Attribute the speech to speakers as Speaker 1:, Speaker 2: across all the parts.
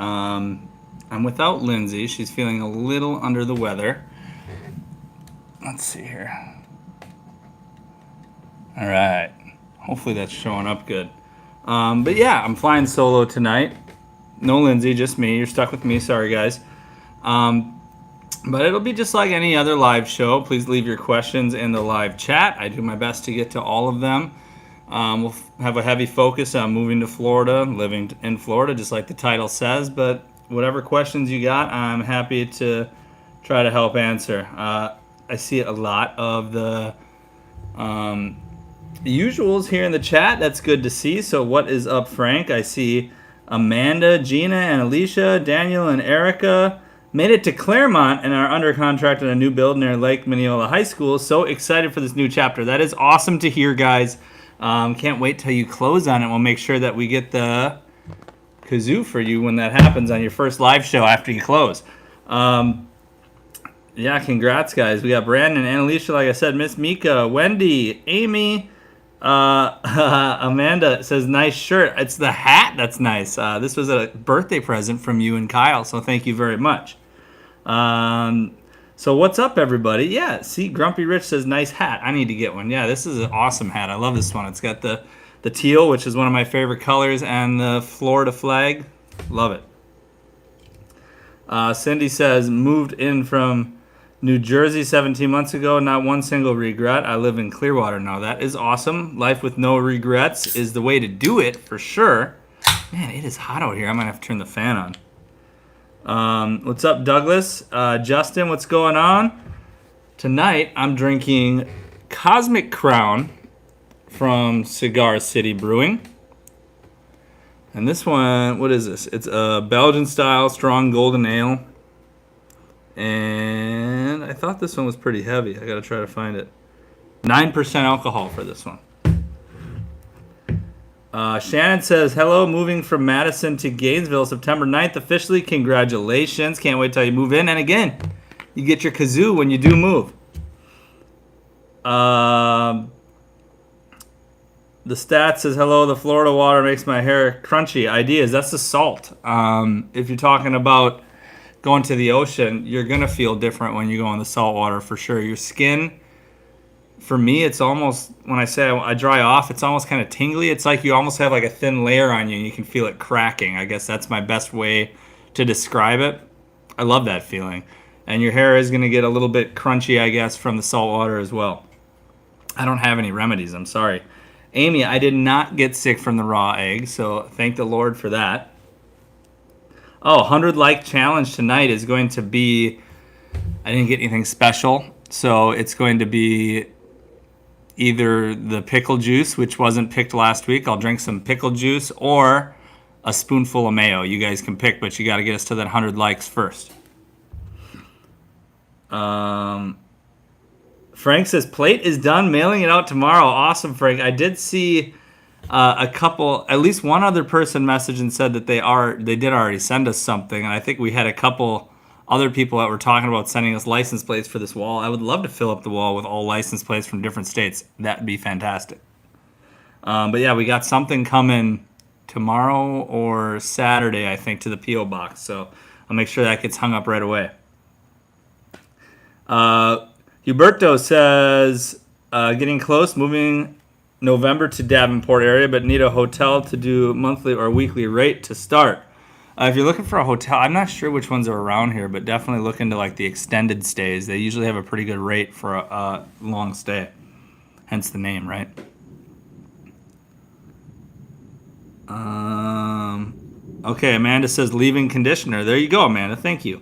Speaker 1: I'm without Lindsay. She's feeling a little under the weather. Let's see here. All right. Hopefully that's showing up good. But yeah, I'm flying solo tonight. No Lindsay, just me. You're stuck with me. Sorry, guys. But it'll be just like any other live show. Please leave your questions in the live chat. I do my best to get to all of them. We'll have a heavy focus on moving to Florida, living in Florida, just like the title says. But whatever questions you got, I'm happy to try to help answer. I see a lot of the usuals here in the chat. That's good to see. So what is up, Frank? I see Amanda, Gina, and Alicia, Daniel, and Erica made it to Clermont and are under contract on a new build near Lake Mineola High School. So excited for this new chapter. That is awesome to hear, guys. Can't wait till you close on it. We'll make sure that we get the kazoo for you when that happens on your first live show after you close. Yeah, congrats, guys. We got Brandon, Annalisa, like I said, Miss Mika, Wendy, Amy, Amanda says, nice shirt. It's the hat that's nice. This was a birthday present from you and Kyle, so thank you very much. So what's up, everybody? Yeah, see, Grumpy Rich says, nice hat. I need to get one. Yeah, this is an awesome hat. I love this one. It's got the teal, which is one of my favorite colors, and the Florida flag. Love it. Cindy says, moved in from New Jersey 17 months ago, not one single regret. I live in Clearwater now. That is awesome. Life with no regrets is the way to do it, for sure. Man, it is hot out here. I might have to turn the fan on. What's up, Douglas? Justin, what's going on? Tonight, I'm drinking Cosmic Crown from Cigar City Brewing. And this one, what is this? It's a Belgian-style strong golden ale. And I thought this one was pretty heavy. I got to try to find it. 9% alcohol for this one. Shannon says, hello, moving from Madison to Gainesville September 9th. Officially, congratulations. Can't wait till you move in. And again, you get your kazoo when you do move. The stat says, hello, the Florida water makes my hair crunchy. Ideas, that's the salt. If you're talking about going to the ocean, you're going to feel different when you go in the salt water for sure. Your skin, for me, it's almost, when I say I dry off, it's almost kind of tingly. It's like you almost have like a thin layer on you and you can feel it cracking. I guess that's my best way to describe it. I love that feeling. And your hair is going to get a little bit crunchy, I guess, from the salt water as well. I don't have any remedies, I'm sorry. Amy, I did not get sick from the raw egg, so thank the Lord for that. Oh, 100 like challenge tonight is going to be, I didn't get anything special, so it's going to be either the pickle juice, which wasn't picked last week. I'll drink some pickle juice, or a spoonful of mayo. You guys can pick, but you got to get us to that 100 likes first. Frank says, plate is done, mailing it out tomorrow. Awesome, Frank. I did see a couple, at least one other person messaged and said that they did already send us something, and I think we had a couple other people that were talking about sending us license plates for this wall. I would love to fill up the wall with all license plates from different states. That'd be fantastic. But yeah, we got something coming tomorrow or Saturday, I think, to the P.O. box, so I'll make sure that gets hung up right away. Huberto says, getting close, moving November to Davenport area, but need a hotel to do monthly or weekly rate to start. If you're looking for a hotel, I'm not sure which ones are around here, but definitely look into like the extended stays. They usually have a pretty good rate for a long stay. Hence the name, right? Okay, Amanda says leave-in conditioner. There you go, Amanda. Thank you.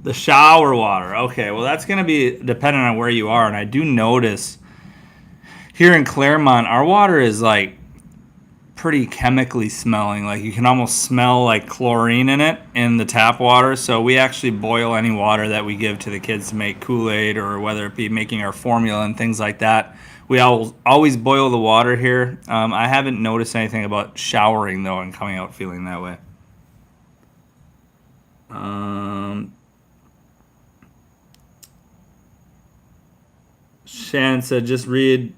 Speaker 1: The shower water. Okay, well, that's going to be dependent on where you are. And I do notice here in Clermont, our water is like pretty chemically smelling. Like you can almost smell like chlorine in it in the tap water. So we actually boil any water that we give to the kids to make Kool-Aid, or whether it be making our formula and things like that. We always boil the water here. I haven't noticed anything about showering, though, and coming out feeling that way. Shannon said, just read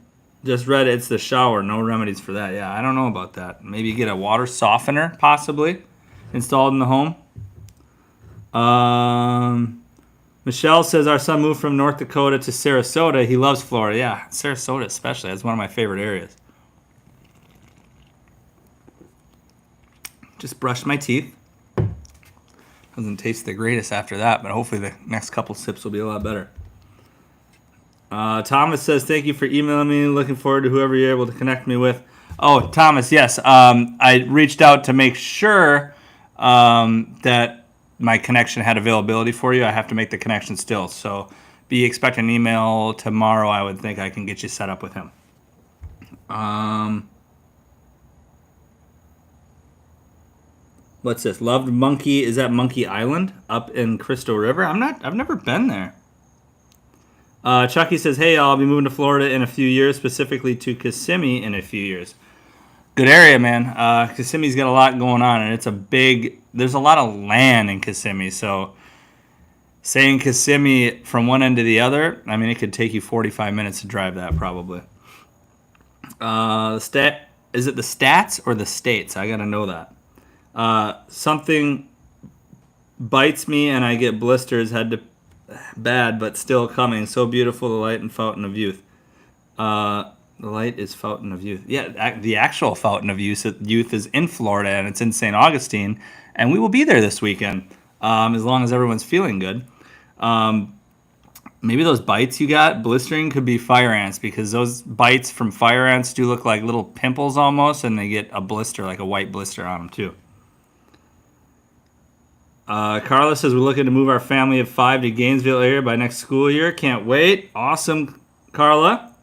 Speaker 1: Just read it's the shower. No remedies for that. Yeah, I don't know about that. Maybe get a water softener, possibly, installed in the home. Michelle says our son moved from North Dakota to Sarasota. He loves Florida. Yeah, Sarasota especially. That's one of my favorite areas. Just brushed my teeth. Doesn't taste the greatest after that, but hopefully the next couple sips will be a lot better. Thomas says, thank you for emailing me. Looking forward to whoever you're able to connect me with. Oh, Thomas, yes. I reached out to make sure that my connection had availability for you. I have to make the connection still. So be expecting an email tomorrow. I would think I can get you set up with him. What's this? Loved Monkey. Is that Monkey Island up in Crystal River? I've never been there. Chucky says, hey, I'll be moving to Florida in a few years, specifically to Kissimmee in a few years. Good area, man. Kissimmee's got a lot going on, and there's a lot of land in Kissimmee. So saying Kissimmee from one end to the other, I mean, it could take you 45 minutes to drive that probably. Is it the stats or the states? I got to know that. Something bites me and I get blisters. Bad, but still coming. So beautiful, the light and fountain of youth. The light is fountain of youth. Yeah, the actual fountain of youth is in Florida, and it's in St. Augustine, and we will be there this weekend, as long as everyone's feeling good. Maybe those bites you got, blistering, could be fire ants, because those bites from fire ants do look like little pimples almost, and they get a blister, like a white blister on them too. Carla says we're looking to move our family of 5 to Gainesville area by next school year. Can't wait. Awesome, Carla.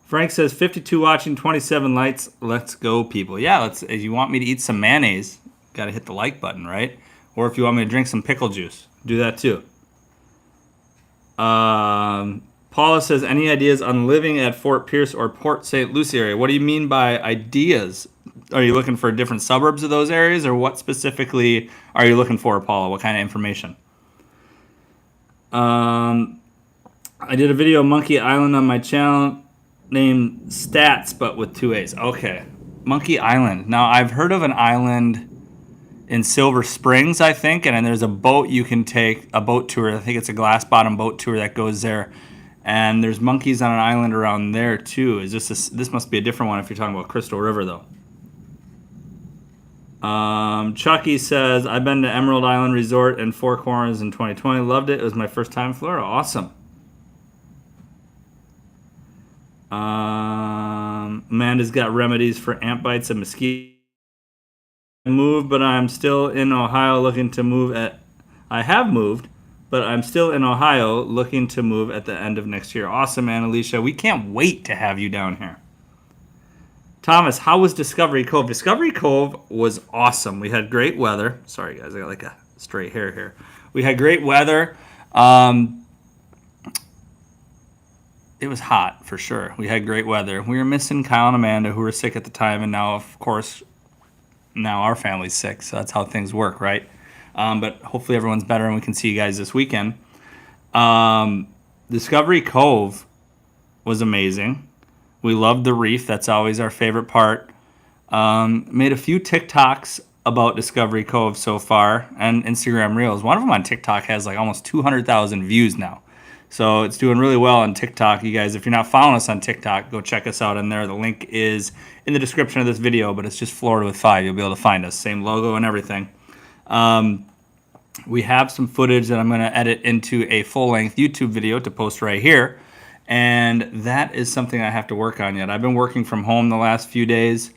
Speaker 1: Frank says 52 watching, 27 likes. Let's go, people. Yeah, if you want me to eat some mayonnaise, got to hit the like button, right? Or if you want me to drink some pickle juice, do that too. Paula says, any ideas on living at Fort Pierce or Port St. Lucie area? What do you mean by ideas? Are you looking for different suburbs of those areas, or what specifically are you looking for, Paula? What kind of information? I did a video of Monkey Island on my channel named Stats, but with 2 A's. Okay. Monkey Island. Now, I've heard of an island in Silver Springs, I think, and then there's a boat you can take, a boat tour. I think it's a glass bottom boat tour that goes there. And there's monkeys on an island around there, too. This must be a different one if you're talking about Crystal River, though. Chucky says, I've been to Emerald Island Resort in Four Corners in 2020. Loved it. It was my first time in Florida. Awesome. Amanda's got remedies for ant bites and mosquitoes. Moved, but I'm still in Ohio looking to move I have moved, but I'm still in Ohio looking to move at the end of next year. Awesome, man, Alicia. We can't wait to have you down here. Thomas, how was Discovery Cove? Discovery Cove was awesome. We had great weather. Sorry, guys, I got like a straight hair here. We had great weather. It was hot, for sure. We had great weather. We were missing Kyle and Amanda, who were sick at the time, and now, of course, now our family's sick, so that's how things work, right? But hopefully everyone's better and we can see you guys this weekend. Discovery Cove was amazing. We loved the reef. That's always our favorite part. Made a few TikToks about Discovery Cove so far and Instagram Reels. One of them on TikTok has like almost 200,000 views now. So it's doing really well on TikTok. You guys, if you're not following us on TikTok, go check us out in there. The link is in the description of this video, but it's just Florida with 5. You'll be able to find us. Same logo and everything. We have some footage that I'm going to edit into a full-length YouTube video to post right here. And that is something I have to work on yet. I've been working from home the last few days,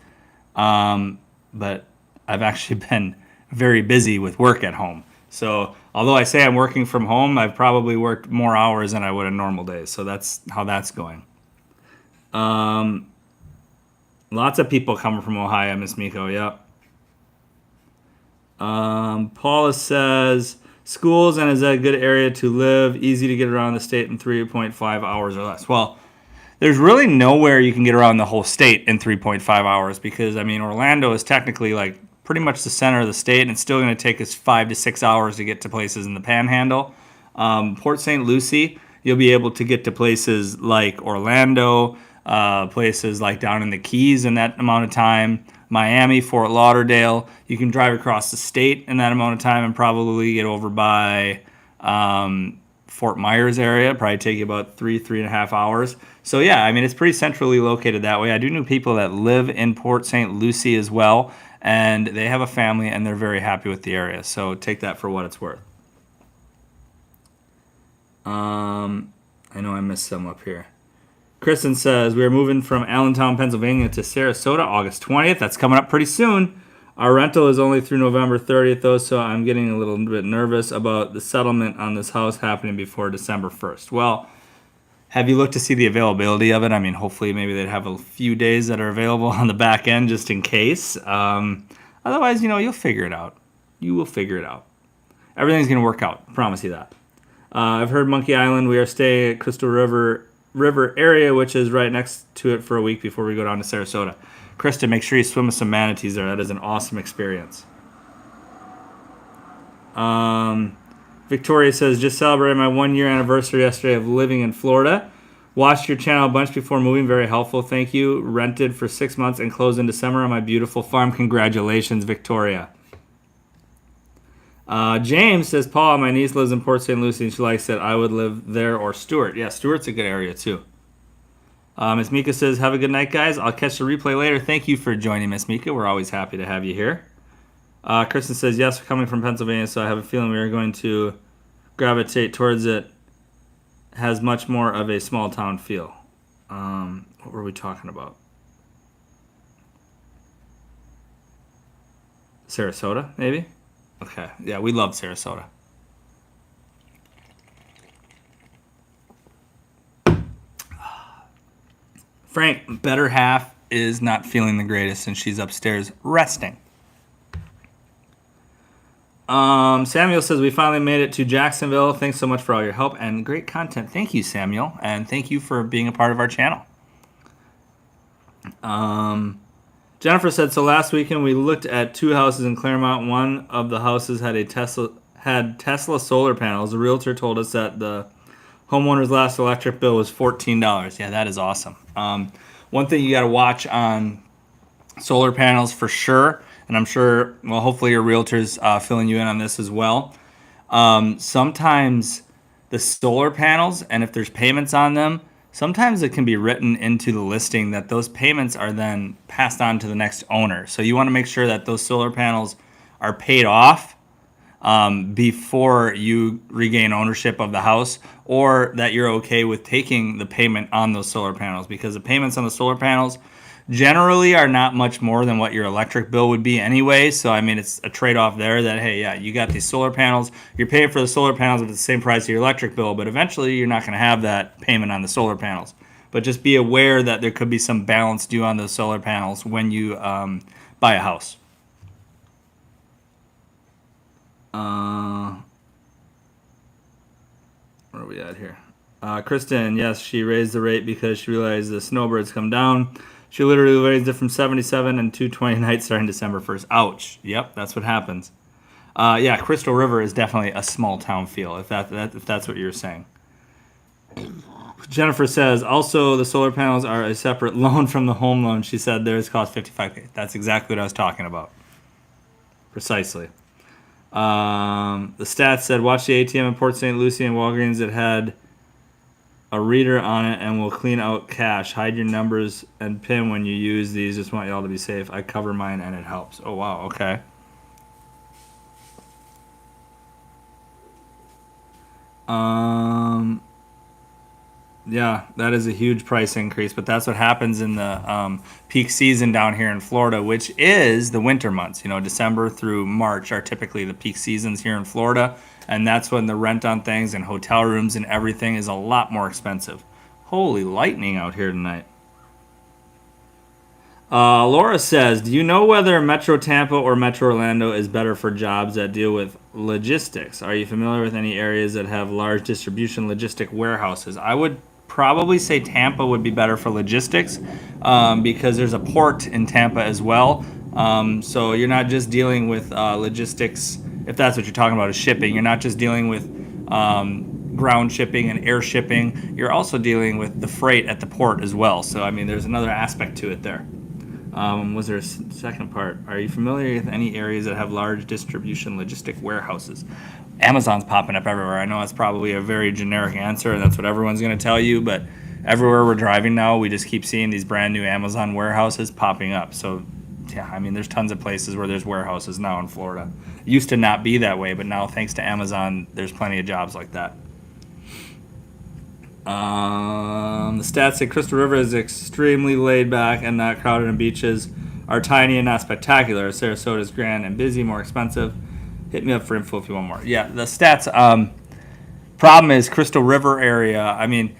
Speaker 1: but I've actually been very busy with work at home. So although I say I'm working from home, I've probably worked more hours than I would in normal days. So that's how that's going. Lots of people coming from Ohio, Miss Miko. Yep. Paula says, schools, and is that a good area to live? Easy to get around the state in 3.5 hours or less. Well, there's really nowhere you can get around the whole state in 3.5 hours because, I mean, Orlando is technically like pretty much the center of the state, and it's still going to take us 5 to 6 hours to get to places in the Panhandle. Port St. Lucie, you'll be able to get to places like Orlando, places like down in the Keys in that amount of time, Miami, Fort Lauderdale. You can drive across the state in that amount of time and probably get over by Fort Myers area. Probably take you about 3.5 hours. So yeah, I mean, it's pretty centrally located that way. I do know people that live in Port St. Lucie as well, and they have a family and they're very happy with the area. So take that for what it's worth. I know I missed some up here. Kristen says, we are moving from Allentown, Pennsylvania to Sarasota August 20th. That's coming up pretty soon. Our rental is only through November 30th, though, so I'm getting a little bit nervous about the settlement on this house happening before December 1st. Well, have you looked to see the availability of it? I mean, hopefully maybe they'd have a few days that are available on the back end just in case. Otherwise, you'll figure it out. You will figure it out. Everything's going to work out. Promise you that. I've heard Monkey Island. We are staying at Crystal River area, which is right next to it for a week before we go down to Sarasota. Kristen, make sure you swim with some manatees there. That is an awesome experience. Victoria says, just celebrated my 1-year anniversary yesterday of living in Florida. Watched your channel a bunch before moving. Very helpful. Thank you. Rented for 6 months and closed in December on my beautiful farm. Congratulations, Victoria. James says, Paul, my niece lives in Port St. Lucie and she likes it. I would live there or Stewart. Yeah, Stewart's a good area too. Miss Mika says, have a good night, guys. I'll catch the replay later. Thank you for joining, Miss Mika. We're always happy to have you here. Kristen says, yes, we're coming from Pennsylvania, so I have a feeling we are going to gravitate towards it. Has much more of a small town feel. What were we talking about? Sarasota, maybe? Okay, yeah, we love Sarasota. Frank, better half is not feeling the greatest and she's upstairs resting. Samuel says, we finally made it to Jacksonville. Thanks so much for all your help and great content. Thank you, Samuel, and thank you for being a part of our channel. Jennifer said, so last weekend we looked at 2 houses in Clermont. One of the houses had Tesla solar panels. The realtor told us that the homeowner's last electric bill was $14. Yeah, that is awesome. One thing you got to watch on solar panels for sure, and I'm sure, well, hopefully your realtor's filling you in on this as well. Sometimes the solar panels, and if there's payments on them, sometimes it can be written into the listing that those payments are then passed on to the next owner. So you want to make sure that those solar panels are paid off before you regain ownership of the house, or that you're okay with taking the payment on those solar panels, because the payments on the solar panels generally are not much more than what your electric bill would be anyway. So, I mean, it's a trade-off there that, hey, yeah, you got these solar panels. You're paying for the solar panels at the same price as your electric bill, but eventually you're not going to have that payment on the solar panels. But just be aware that there could be some balance due on those solar panels when you buy a house. Where are we at here? Kristen, yes, she raised the rate because she realized the snowbirds come down. She literally raised it from 77 and 220 nights starting December 1st. Ouch. Yep, that's what happens. Yeah, Crystal River is definitely a small town feel, if that's what you're saying. Jennifer says, also the solar panels are a separate loan from the home loan. She said theirs cost $55,000. That's exactly what I was talking about. Precisely. The stats said, watch the ATM in Port St. Lucie and Walgreens that had a reader on it and will clean out cash. Hide your numbers and PIN when you use these. Just want y'all to be safe. I cover mine and it helps. Oh, wow. Okay. Yeah, that is a huge price increase, but that's what happens in the peak season down here in Florida, which is the winter months. You know, December through March are typically the peak seasons here in Florida, and that's when the rent on things and hotel rooms and everything is a lot more expensive. Holy lightning out here tonight. Laura says, do you know whether Metro Tampa or Metro Orlando is better for jobs that deal with logistics? Are you familiar with any areas that have large distribution logistic warehouses? I would probably say Tampa would be better for logistics because there's a port in Tampa as well. So you're not just dealing with logistics, if that's what you're talking about, is shipping. You're not just dealing with ground shipping and air shipping, you're also dealing with the freight at the port as well. So, I mean, there's another aspect to it there. Was there a second part? Are you familiar with any areas that have large distribution logistic warehouses? Amazon's popping up everywhere. I know it's probably a very generic answer, and that's what everyone's going to tell you, but everywhere we're driving now, we just keep seeing these brand new Amazon warehouses popping up. So, yeah, I mean, there's tons of places where there's warehouses now in Florida. It used to not be that way, but now, thanks to Amazon, there's plenty of jobs like that. The stats say Crystal River is extremely laid back and not crowded, and beaches are tiny and not spectacular. Sarasota is grand and busy, more expensive. Hit me up for info if you want more. Yeah, the stats. Problem is Crystal River area. I mean,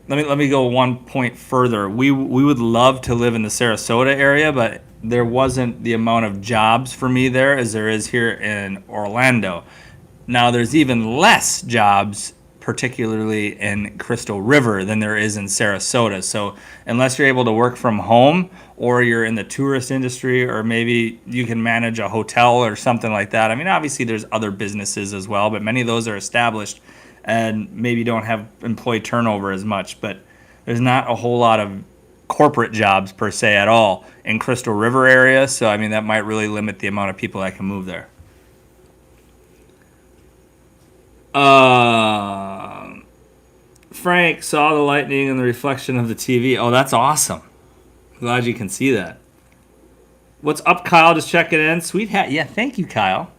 Speaker 1: let me go one point further. We would love to live in the Sarasota area, but there wasn't the amount of jobs for me there as there is here in Orlando. Now there's even less jobs, particularly in Crystal River, than there is in Sarasota. So unless you're able to work from home or you're in the tourist industry, or maybe you can manage a hotel or something like that. I mean, obviously there's other businesses as well, but many of those are established and maybe don't have employee turnover as much. But there's not a whole lot of corporate jobs per se at all in Crystal River area. So, I mean, that might really limit the amount of people that can move there. Frank saw the lightning and the reflection of the TV. Oh, that's awesome. Glad you can see that. What's up, Kyle? Just checking in. Sweet hat. Yeah, thank you, Kyle.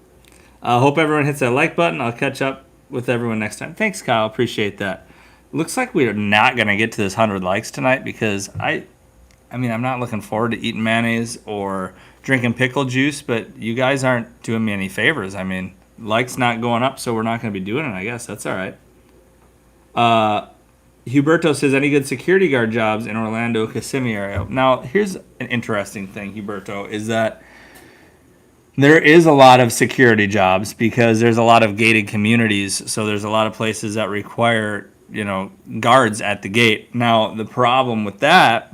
Speaker 1: Hope everyone hits that like button. I'll catch up with everyone next time. Thanks, Kyle. Appreciate that. Looks like we are not going to get to this 100 likes tonight because I mean, I'm not looking forward to eating mayonnaise or drinking pickle juice, but you guys aren't doing me any favors. I mean, likes not going up, so we're not going to be doing it, I guess. That's all right. Huberto says, any good security guard jobs in Orlando, Kissimmee area? Now, here's an interesting thing, Huberto, is that there is a lot of security jobs because there's a lot of gated communities, so there's a lot of places that require, guards at the gate. Now, the problem with that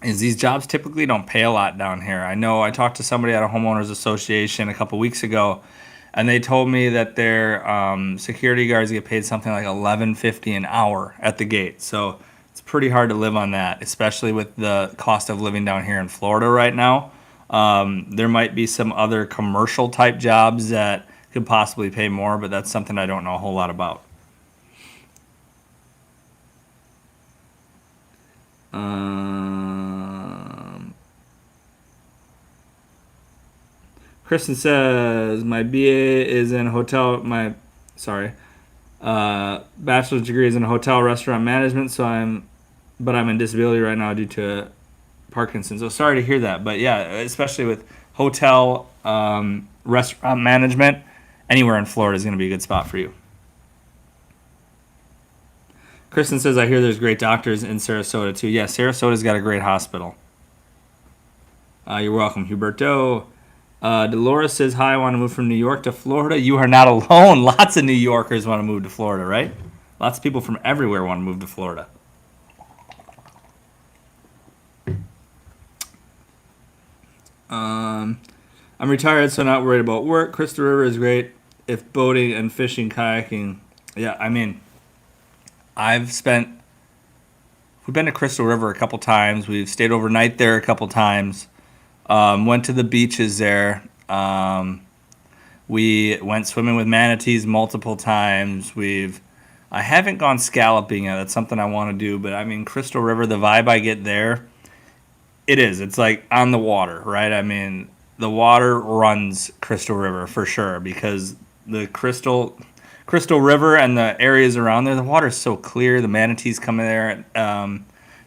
Speaker 1: is these jobs typically don't pay a lot down here. I know I talked to somebody at a homeowners association a couple weeks ago, and they told me that their security guards get paid something like $11.50 an hour at the gate. So it's pretty hard to live on that, especially with the cost of living down here in Florida right now. There might be some other commercial type jobs that could possibly pay more, but that's something I don't know a whole lot about. Kristen says, my BA is in bachelor's degree is in hotel restaurant management, but I'm in disability right now due to Parkinson's. So sorry to hear that, but yeah, especially with hotel, restaurant management, anywhere in Florida is going to be a good spot for you. Kristen says, I hear there's great doctors in Sarasota too. Yeah, Sarasota's got a great hospital. You're welcome, Huberto. Dolores says, hi, I want to move from New York to Florida. You are not alone. Lots of New Yorkers want to move to Florida, right? Lots of people from everywhere want to move to Florida. I'm retired, so not worried about work. Crystal River is great if boating and fishing, kayaking. Yeah, I mean, we've been to Crystal River a couple times. We've stayed overnight there a couple times. Went to the beaches there. We went swimming with manatees multiple times. I haven't gone scalloping yet. That's something I want to do. But I mean, Crystal River, the vibe I get there, it's like on the water, right? I mean, the water runs Crystal River for sure because the Crystal River and the areas around there, the water is so clear. The manatees come in there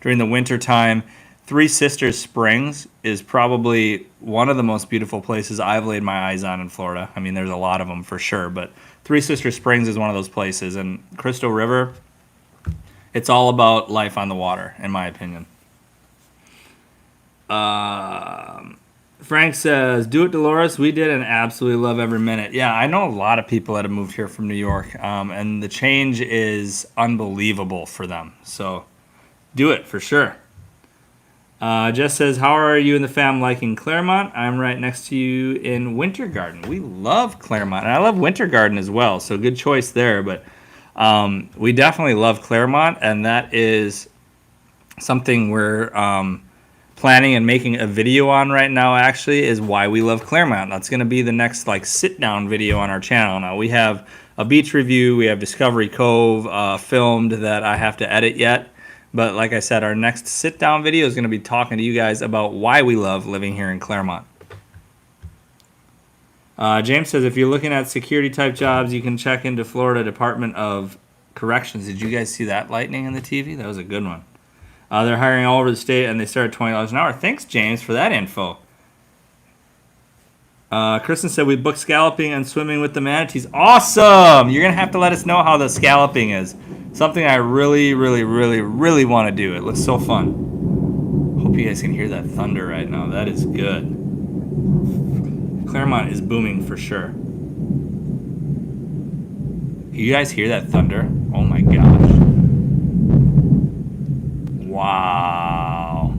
Speaker 1: during the winter time. Three Sisters Springs is probably one of the most beautiful places I've laid my eyes on in Florida. I mean, there's a lot of them for sure, but Three Sisters Springs is one of those places. And Crystal River, it's all about life on the water, in my opinion. Frank says, do it, Dolores. We did and absolutely love every minute. Yeah, I know a lot of people that have moved here from New York, and the change is unbelievable for them. So do it for sure. Jess says, how are you and the fam liking Clermont? I'm right next to you in Winter Garden. We love Clermont, and I love Winter Garden as well, so good choice there. But We definitely love Clermont, and that is something we're planning and making a video on right now. Actually, is why we love Clermont. That's going to be the next like sit down video on our channel. Now we have a beach review, we have Discovery Cove filmed that I have to edit yet. But like I said, our next sit down video is going to be talking to you guys about why we love living here in Clermont. James says, if you're looking at security type jobs, you can check into Florida Department of Corrections. Did you guys see that lightning in the TV? That was a good one. They're hiring all over the state, and they start at $20 an hour. Thanks, James, for that info. Kristen said, we booked scalloping and swimming with the manatees. Awesome! You're going to have to let us know how the scalloping is. Something I really, really, really, really want to do. It looks so fun. Hope you guys can hear that thunder right now. That is good. Clermont is booming for sure. You guys hear that thunder? Oh my gosh. Wow.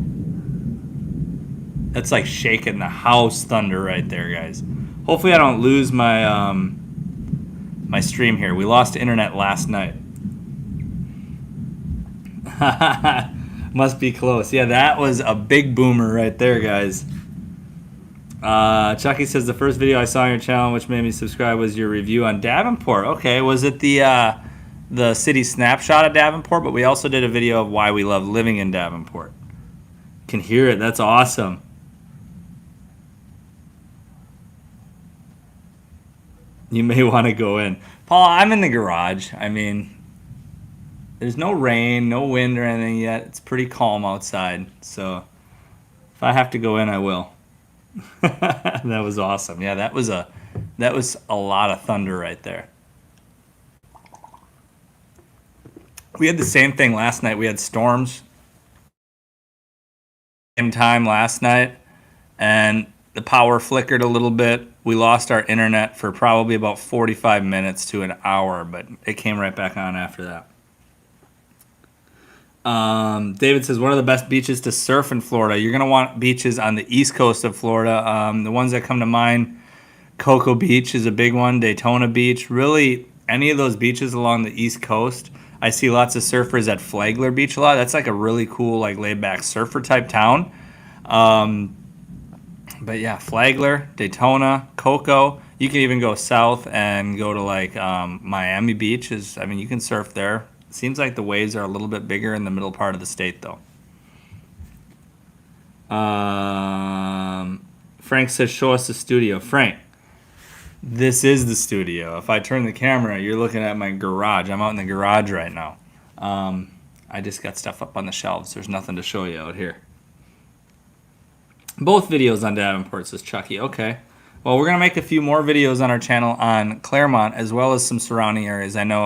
Speaker 1: That's like shaking the house thunder right there, guys. Hopefully I don't lose my my stream here. We lost internet last night. Must be close. Yeah, that was a big boomer right there, guys. Chucky says the first video I saw on your channel, which made me subscribe, was your review on Davenport. Okay, was it the city snapshot of Davenport? But we also did a video of why we love living in Davenport. Can hear it. That's awesome. You may want to go in, Paul. I'm in the garage. I mean, there's no rain, no wind or anything yet. It's pretty calm outside. So if I have to go in, I will. That was awesome. Yeah, that was a lot of thunder right there. We had the same thing last night. We had storms same time last night, and the power flickered a little bit. We lost our internet for probably about 45 minutes to an hour, but it came right back on after that. David says, one of the best beaches to surf in Florida. You're going to want beaches on the east coast of Florida. The ones that come to mind, Cocoa Beach is a big one, Daytona Beach. Really, any of those beaches along the east coast. I see lots of surfers at Flagler Beach a lot. That's like a really cool, like laid-back surfer type town. But yeah, Flagler, Daytona, Cocoa. You can even go south and go to like Miami Beach. I mean, you can surf there. Seems like the waves are a little bit bigger in the middle part of the state, though. Frank says, show us the studio. Frank, this is the studio. If I turn the camera, you're looking at my garage. I'm out in the garage right now. I just got stuff up on the shelves. There's nothing to show you out here. Both videos on Davenport, says Chucky. Okay. Well, we're going to make a few more videos on our channel on Clermont as well as some surrounding areas. I know,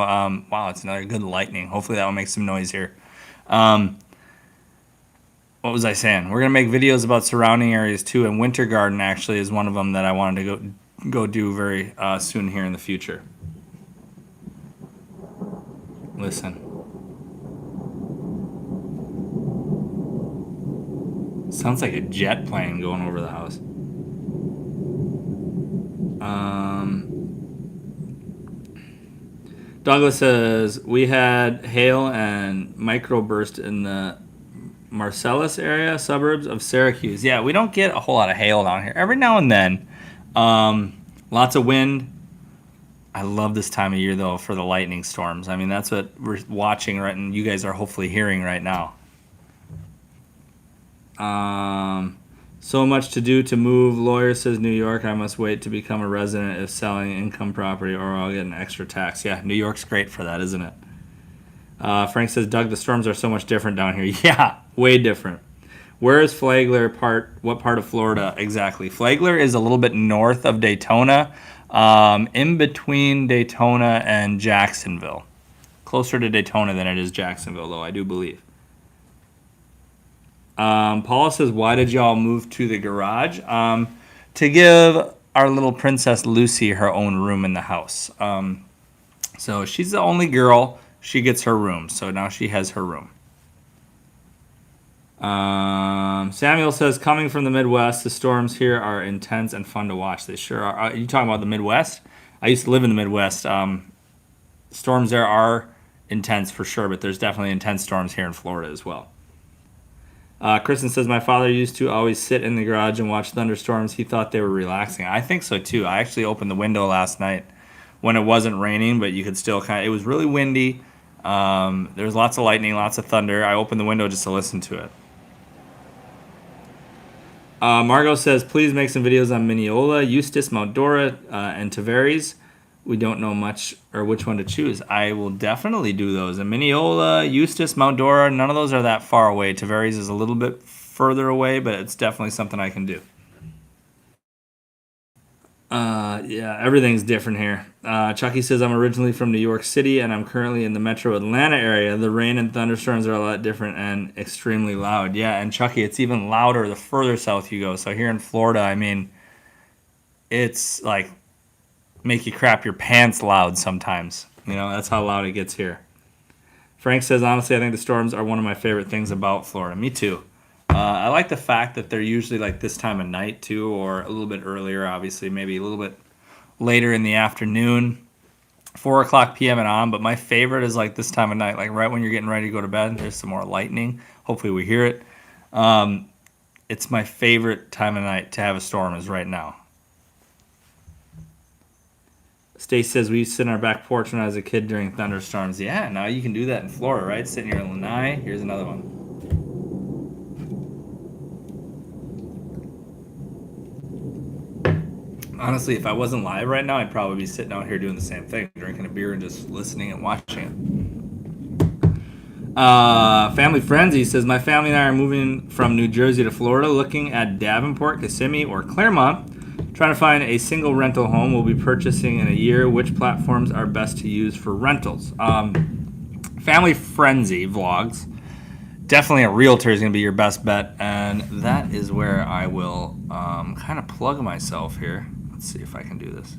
Speaker 1: wow, it's another good lightning. Hopefully that will make some noise here. What was I saying? We're going to make videos about surrounding areas too, and Winter Garden actually is one of them that I wanted to go do very soon here in the future. Listen. Sounds like a jet plane going over the house. Douglas says, we had hail and microburst in the Marcellus area, suburbs of Syracuse. Yeah, we don't get a whole lot of hail down here. Every now and then. Lots of wind. I love this time of year, though, for the lightning storms. I mean, that's what we're watching right, and you guys are hopefully hearing right now. So much to do to move. Lawyer says New York. I must wait to become a resident if selling income property, or I'll get an extra tax. Yeah, New York's great for that, isn't it? Frank says, Doug, the storms are so much different down here. Yeah, way different. Where is Flagler what part of Florida exactly? Flagler is a little bit north of Daytona, in between Daytona and Jacksonville. Closer to Daytona than it is Jacksonville, though, I do believe. Paula says, why did y'all move to the garage? To give our little princess Lucy her own room in the house. So she's the only girl. She gets her room. So now she has her room. Samuel says, coming from the Midwest, the storms here are intense and fun to watch. They sure are. Are you talking about the Midwest? I used to live in the Midwest storms there are intense for sure, but there's definitely intense storms here in Florida as well. Kristen says, my father used to always sit in the garage and watch thunderstorms. He thought they were relaxing. I think so too. I actually opened the window last night when it wasn't raining, but you could still it was really windy. There was lots of lightning, lots of thunder. I opened the window just to listen to it. Margot says, please make some videos on Mineola, Eustis, Mount Dora, and Tavares. We don't know much or which one to choose. I will definitely do those. And Mineola, Eustis, Mount Dora, none of those are that far away. Tavares is a little bit further away, but it's definitely something I can do. Yeah, everything's different here. Chucky says, I'm originally from New York City and I'm currently in the metro Atlanta area. The rain and thunderstorms are a lot different and extremely loud. Yeah, and Chucky, it's even louder the further south you go. So here in Florida, I mean, it's like make you crap your pants loud sometimes. You know, that's how loud it gets here. Frank says, honestly, I think the storms are one of my favorite things about Florida. Me too. I like the fact that they're usually like this time of night too, or a little bit earlier, obviously, maybe a little bit later in the afternoon, 4 o'clock p.m. and on. But my favorite is like this time of night, like right when you're getting ready to go to bed. There's some more lightning. Hopefully we hear it. It's my favorite time of night to have a storm is right now. Stace says, we used to sit on our back porch when I was a kid during thunderstorms. Yeah, now you can do that in Florida, right? Sitting here in Lanai. Here's another one. Honestly, if I wasn't live right now, I'd probably be sitting out here doing the same thing, drinking a beer and just listening and watching it. Family Frenzy says, my family and I are moving from New Jersey to Florida, looking at Davenport, Kissimmee, or Clermont, trying to find a single rental home we'll be purchasing in a year. Which platforms are best to use for rentals? Family Frenzy vlogs. Definitely a Realtor is going to be your best bet, and that is where I will kind of plug myself here. Let's see if I can do this.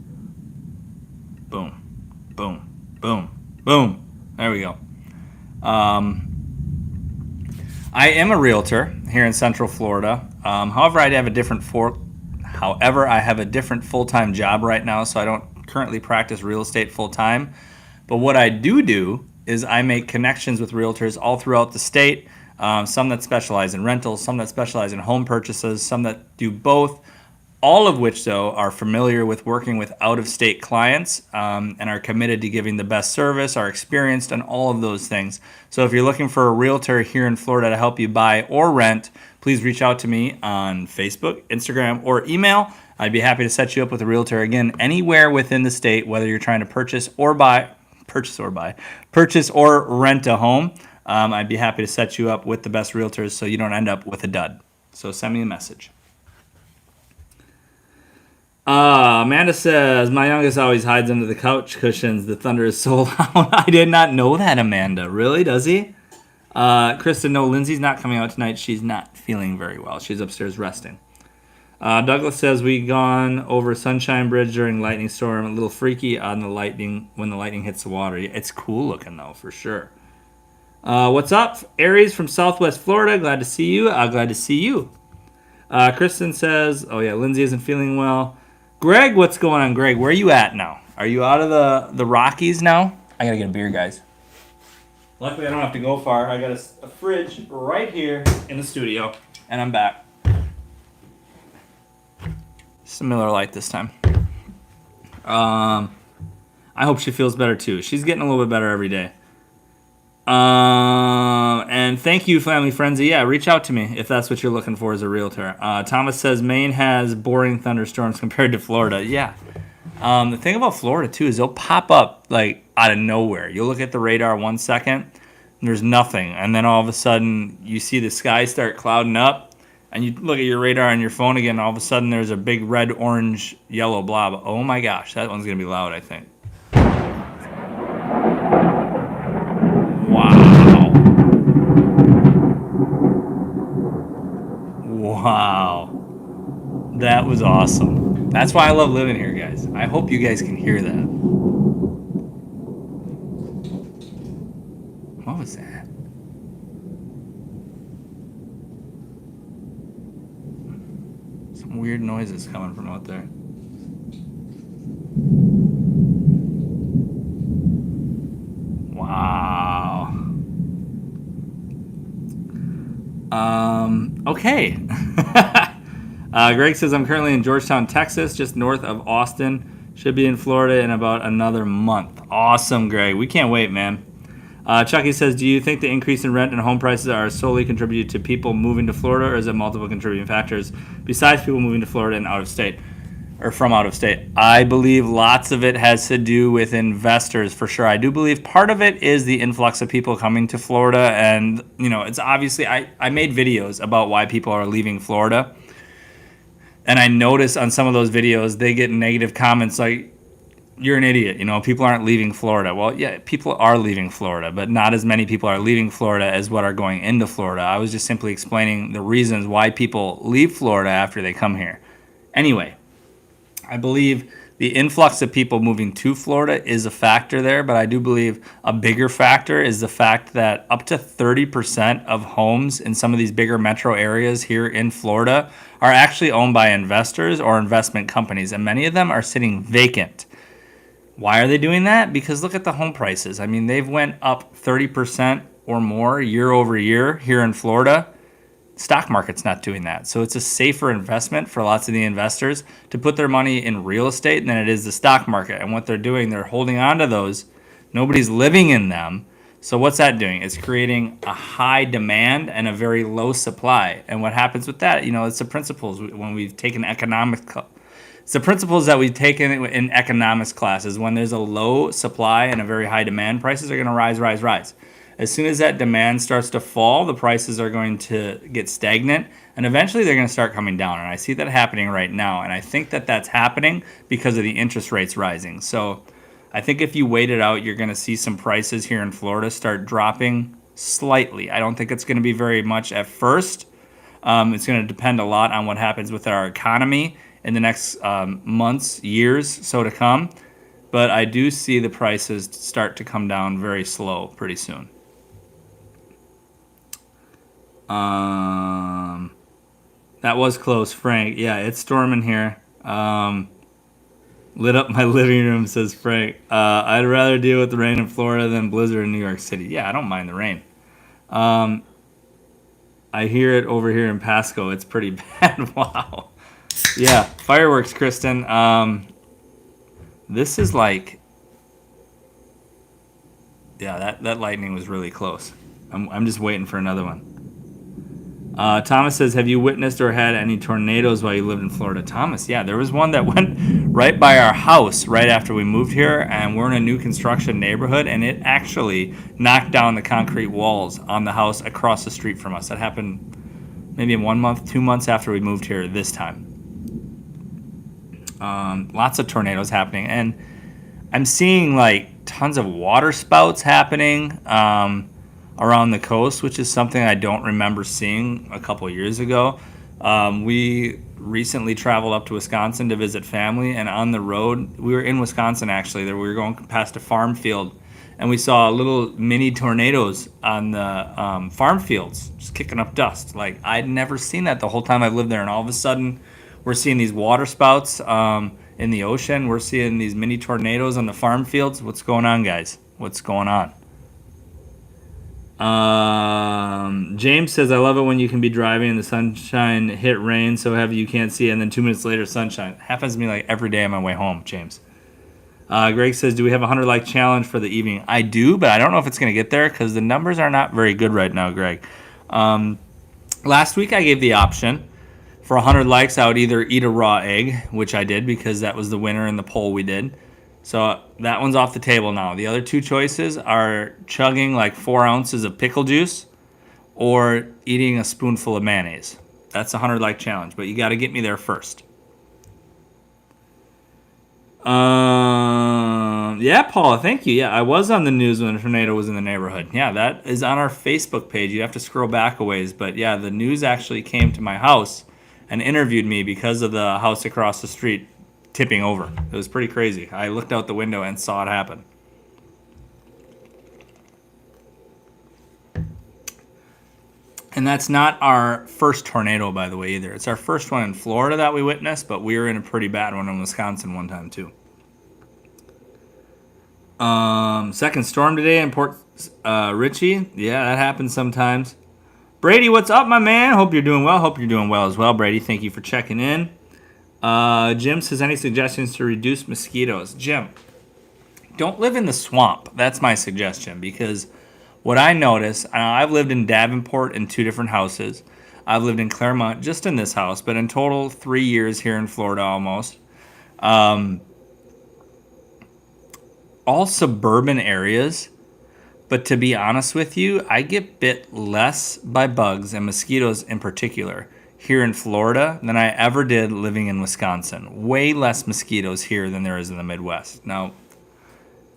Speaker 1: Boom, boom, boom, boom. There we go. I am a Realtor here in Central Florida. However, I have a different full-time job right now, so I don't currently practice real estate full-time. But what I do is I make connections with realtors all throughout the state. Some that specialize in rentals, some that specialize in home purchases, some that do both. All of which, though, are familiar with working with out-of-state clients and are committed to giving the best service, are experienced on all of those things. So if you're looking for a realtor here in Florida to help you buy or rent, please reach out to me on Facebook, Instagram, or email. I'd be happy to set you up with a realtor, again, anywhere within the state, whether you're trying to purchase or rent a home. I'd be happy to set you up with the best realtors so you don't end up with a dud. So send me a message. Amanda says, my youngest always hides under the couch cushions. The thunder is so loud. I did not know that, Amanda. Really? Does he? Kristen, no, Lindsay's not coming out tonight. She's not feeling very well. She's upstairs resting. Douglas says, we gone over Sunshine Bridge during lightning storm. A little freaky on the lightning when the lightning hits the water. It's cool looking, though, for sure. What's up? Aries from Southwest Florida. Glad to see you. Glad to see you. Kristen says, oh, yeah, Lindsay isn't feeling well. Greg, what's going on, Greg? Where are you at now? Are you out of the Rockies now? I got to get a beer, guys. Luckily, I don't have to go far. I got a fridge right here in the studio, and I'm back. Just a Miller Lite this time. I hope she feels better, too. She's getting a little bit better every day. And thank you, Family Frenzy. Yeah, reach out to me if that's what you're looking for as a realtor. Thomas says Maine has boring thunderstorms compared to Florida. Yeah. The thing about Florida, too, is they'll pop up, like, out of nowhere. You'll look at the radar 1 second, and there's nothing. And then all of a sudden, you see the sky start clouding up, and you look at your radar on your phone again, and all of a sudden, there's a big red, orange, yellow blob. Oh, my gosh. That one's going to be loud, I think. Wow. That was awesome. That's why I love living here, guys. I hope you guys can hear that. What was that? Some weird noises coming from out there. Okay. Greg says, I'm currently in Georgetown, Texas, just north of Austin. Should be in Florida in about another month. Awesome, Greg. We can't wait, man. Chucky says, do you think the increase in rent and home prices are solely contributed to people moving to Florida, or is it multiple contributing factors besides people moving to Florida and out of state? Or from out of state. I believe lots of it has to do with investors for sure. I do believe part of it is the influx of people coming to Florida. And, it's obviously, I made videos about why people are leaving Florida. And I notice on some of those videos, they get negative comments like, you're an idiot. People aren't leaving Florida. Well, yeah, people are leaving Florida, but not as many people are leaving Florida as what are going into Florida. I was just simply explaining the reasons why people leave Florida after they come here. Anyway, I believe the influx of people moving to Florida is a factor there, but I do believe a bigger factor is the fact that up to 30% of homes in some of these bigger metro areas here in Florida are actually owned by investors or investment companies, and many of them are sitting vacant. Why are they doing that? Because look at the home prices. I mean, they've went up 30% or more year over year here in Florida. Stock market's not doing that. So it's a safer investment for lots of the investors to put their money in real estate than it is the stock market. And what they're doing, they're holding on to those. Nobody's living in them. So what's that doing? It's creating a high demand and a very low supply. And what happens with that? It's the principles when we've taken it's the principles that we've taken in economics classes. When there's a low supply and a very high demand, prices are going to rise. As soon as that demand starts to fall, the prices are going to get stagnant, and eventually they're going to start coming down. And I see that happening right now, and I think that that's happening because of the interest rates rising. So I think if you wait it out, you're going to see some prices here in Florida start dropping slightly. I don't think it's going to be very much at first. It's going to depend a lot on what happens with our economy in the next months, years, so to come. But I do see the prices start to come down very slow pretty soon. That was close, Frank. Yeah, it's storming here. Lit up my living room, says Frank. I'd rather deal with the rain in Florida than blizzard in New York City. Yeah, I don't mind the rain. I hear it over here in Pasco. It's pretty bad. Wow. Yeah, fireworks, Kristen. This is like, yeah, that lightning was really close. I'm just waiting for another one. Thomas says, have you witnessed or had any tornadoes while you lived in Florida? Thomas, yeah, there was one that went right by our house right after we moved here, and we're in a new construction neighborhood, and it actually knocked down the concrete walls on the house across the street from us. That happened maybe 1 month, 2 months after we moved here this time. Lots of tornadoes happening, and I'm seeing like tons of water spouts happening around the coast, which is something I don't remember seeing a couple years ago. We recently traveled up to Wisconsin to visit family, and on the road, we were in Wisconsin actually, we were going past a farm field, and we saw little mini tornadoes on the farm fields just kicking up dust. Like, I'd never seen that the whole time I've lived there, and all of a sudden we're seeing these water spouts in the ocean. We're seeing these mini tornadoes on the farm fields. What's going on, guys? What's going on? James says, I love it when you can be driving and the sunshine hit rain so heavy you can't see it, and then 2 minutes later, sunshine. It happens to me like every day on my way home, James. Greg says, do we have a 100-like challenge for the evening? I do, but I don't know if it's going to get there because the numbers are not very good right now, Greg. Last week I gave the option. For 100 likes, I would either eat a raw egg, which I did because that was the winner in the poll we did. So that one's off the table now. The other two choices are chugging like 4 ounces of pickle juice or eating a spoonful of mayonnaise. That's a 100-like challenge, but you got to get me there first. Yeah, Paula, thank you. Yeah, I was on the news when a tornado was in the neighborhood. Yeah, that is on our Facebook page. You have to scroll back a ways. But yeah, the news actually came to my house and interviewed me because of the house across the street tipping over. It was pretty crazy. I looked out the window and saw it happen. And that's not our first tornado, by the way, either. It's our first one in Florida that we witnessed, but we were in a pretty bad one in Wisconsin one time, too. Second storm today in Port Richey. Yeah, that happens sometimes. Brady, what's up, my man? Hope you're doing well. Hope you're doing well as well, Brady. Thank you for checking in. Jim says, any suggestions to reduce mosquitoes? Jim, don't live in the swamp. That's my suggestion, because what I notice, I've lived in Davenport in 2 different houses. I've lived in Clermont just in this house, but in total 3 years here in Florida almost. All suburban areas. But to be honest with you, I get bit less by bugs and mosquitoes in particular here in Florida than I ever did living in Wisconsin. Way less mosquitoes here than there is in the Midwest. Now,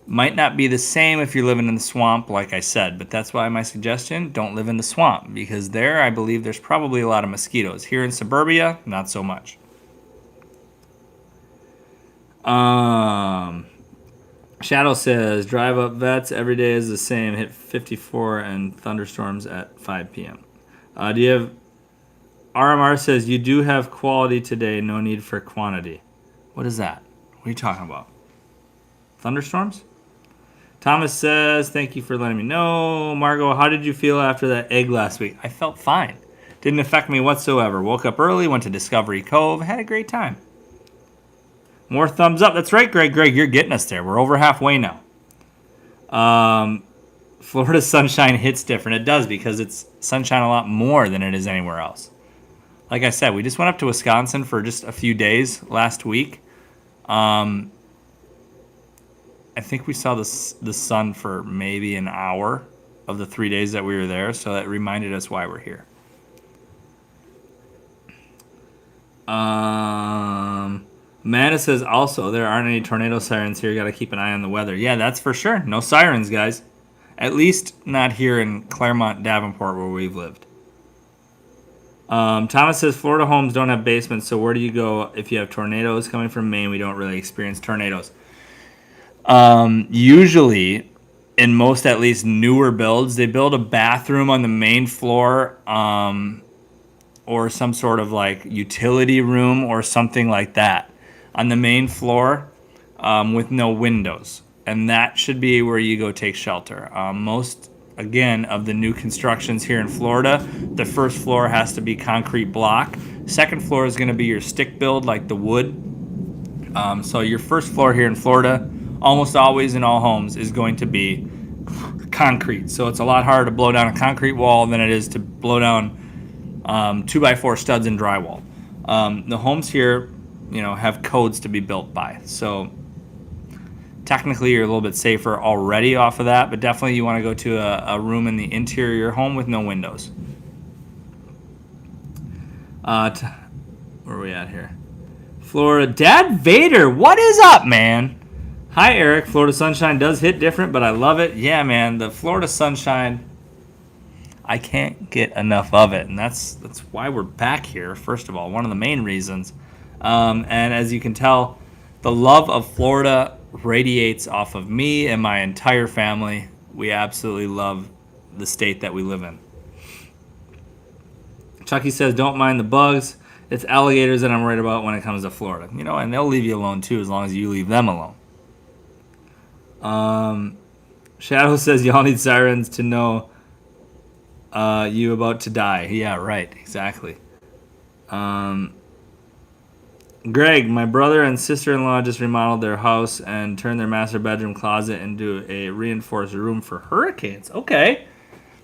Speaker 1: might not be the same if you're living in the swamp, like I said, but that's why my suggestion, don't live in the swamp, because there I believe there's probably a lot of mosquitoes. Here in suburbia, not so much. Shadow says, drive up vets, every day is the same, hit 54 and thunderstorms at 5 p.m. Do you have, RMR says, you do have quality today, no need for quantity. What is that? What are you talking about? Thunderstorms? Thomas says, thank you for letting me know. Margot, how did you feel after that egg last week? I felt fine. Didn't affect me whatsoever. Woke up early, went to Discovery Cove, had a great time. More thumbs up. That's right, Greg. Greg, you're getting us there. We're over halfway now. Florida sunshine hits different. It does, because it's sunshine a lot more than it is anywhere else. Like I said, we just went up to Wisconsin for just a few days last week. I think we saw the sun for maybe an hour of the 3 days that we were there, so that reminded us why we're here. Amanda says also, there aren't any tornado sirens here. Got to keep an eye on the weather. Yeah, that's for sure. No sirens, guys. At least not here in Clermont, Davenport, where we've lived. Thomas says, Florida homes don't have basements, so where do you go if you have tornadoes? Coming from Maine, we don't really experience tornadoes. Usually, in most at least newer builds, they build a bathroom on the main floor, or some sort of like utility room or something like that on the main floor, with no windows. And that should be where you go take shelter. Most, again, of the new constructions here in Florida, the first floor has to be concrete block. Second floor is going to be your stick build, like the wood. So your first floor here in Florida, almost always in all homes, is going to be concrete. So it's a lot harder to blow down a concrete wall than it is to blow down 2x4 studs and drywall. The homes here, have codes to be built by. So technically you're a little bit safer already off of that, but definitely you want to go to a room in the interior of your home with no windows. Where are we at here? Florida. Dad Vader, what is up, man? Hi, Eric. Florida sunshine does hit different, but I love it. Yeah, man, the Florida sunshine, I can't get enough of it, and that's why we're back here, first of all, one of the main reasons. And as you can tell, the love of Florida radiates off of me and my entire family. We absolutely love the state that we live in. Chucky says, don't mind the bugs. It's alligators that I'm worried about when it comes to Florida. And they'll leave you alone, too, as long as you leave them alone. Shadow says, y'all need sirens to know you about to die. Yeah, right. Exactly. Greg, my brother and sister-in-law just remodeled their house and turned their master bedroom closet into a reinforced room for hurricanes. Okay.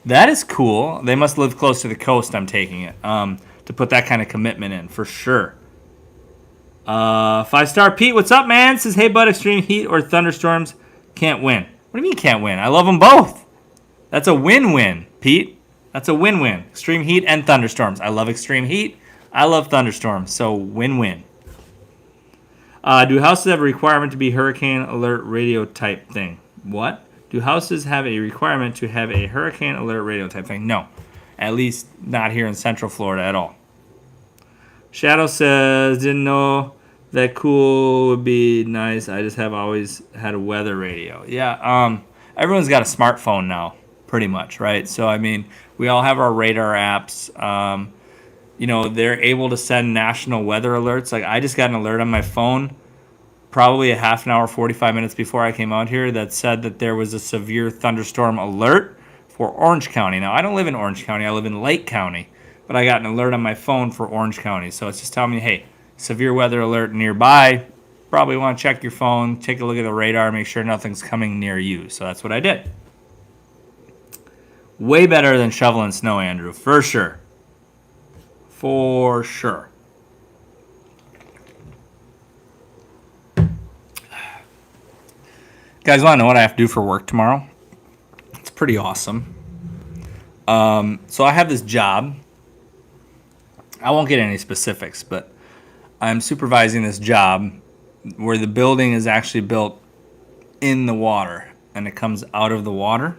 Speaker 1: That is cool. They must live close to the coast, I'm taking it, to put that kind of commitment in, for sure. 5-star Pete, what's up, man? Says, hey, bud, extreme heat or thunderstorms can't win. What do you mean can't win? I love them both. That's a win-win, Pete. That's a win-win. Extreme heat and thunderstorms. I love extreme heat. I love thunderstorms. So win-win. Do houses have a requirement to be hurricane alert radio type thing? What? Do houses have a requirement to have a hurricane alert radio type thing? No. At least not here in Central Florida at all. Shadow says, didn't know that cool would be nice. I just have always had a weather radio. Yeah, everyone's got a smartphone now, pretty much, right? So, I mean, we all have our radar apps. They're able to send national weather alerts. Like, I just got an alert on my phone probably a half an hour, 45 minutes before I came out here that said that there was a severe thunderstorm alert for Orange County. Now, I don't live in Orange County. I live in Lake County, but I got an alert on my phone for Orange County. So it's just telling me, hey, severe weather alert nearby. Probably want to check your phone, take a look at the radar, make sure nothing's coming near you. So that's what I did. Way better than shoveling snow, Andrew, for sure. For sure. Guys, want to know what I have to do for work tomorrow? It's pretty awesome. So I have this job. I won't get any specifics, but I'm supervising this job where the building is actually built in the water and it comes out of the water.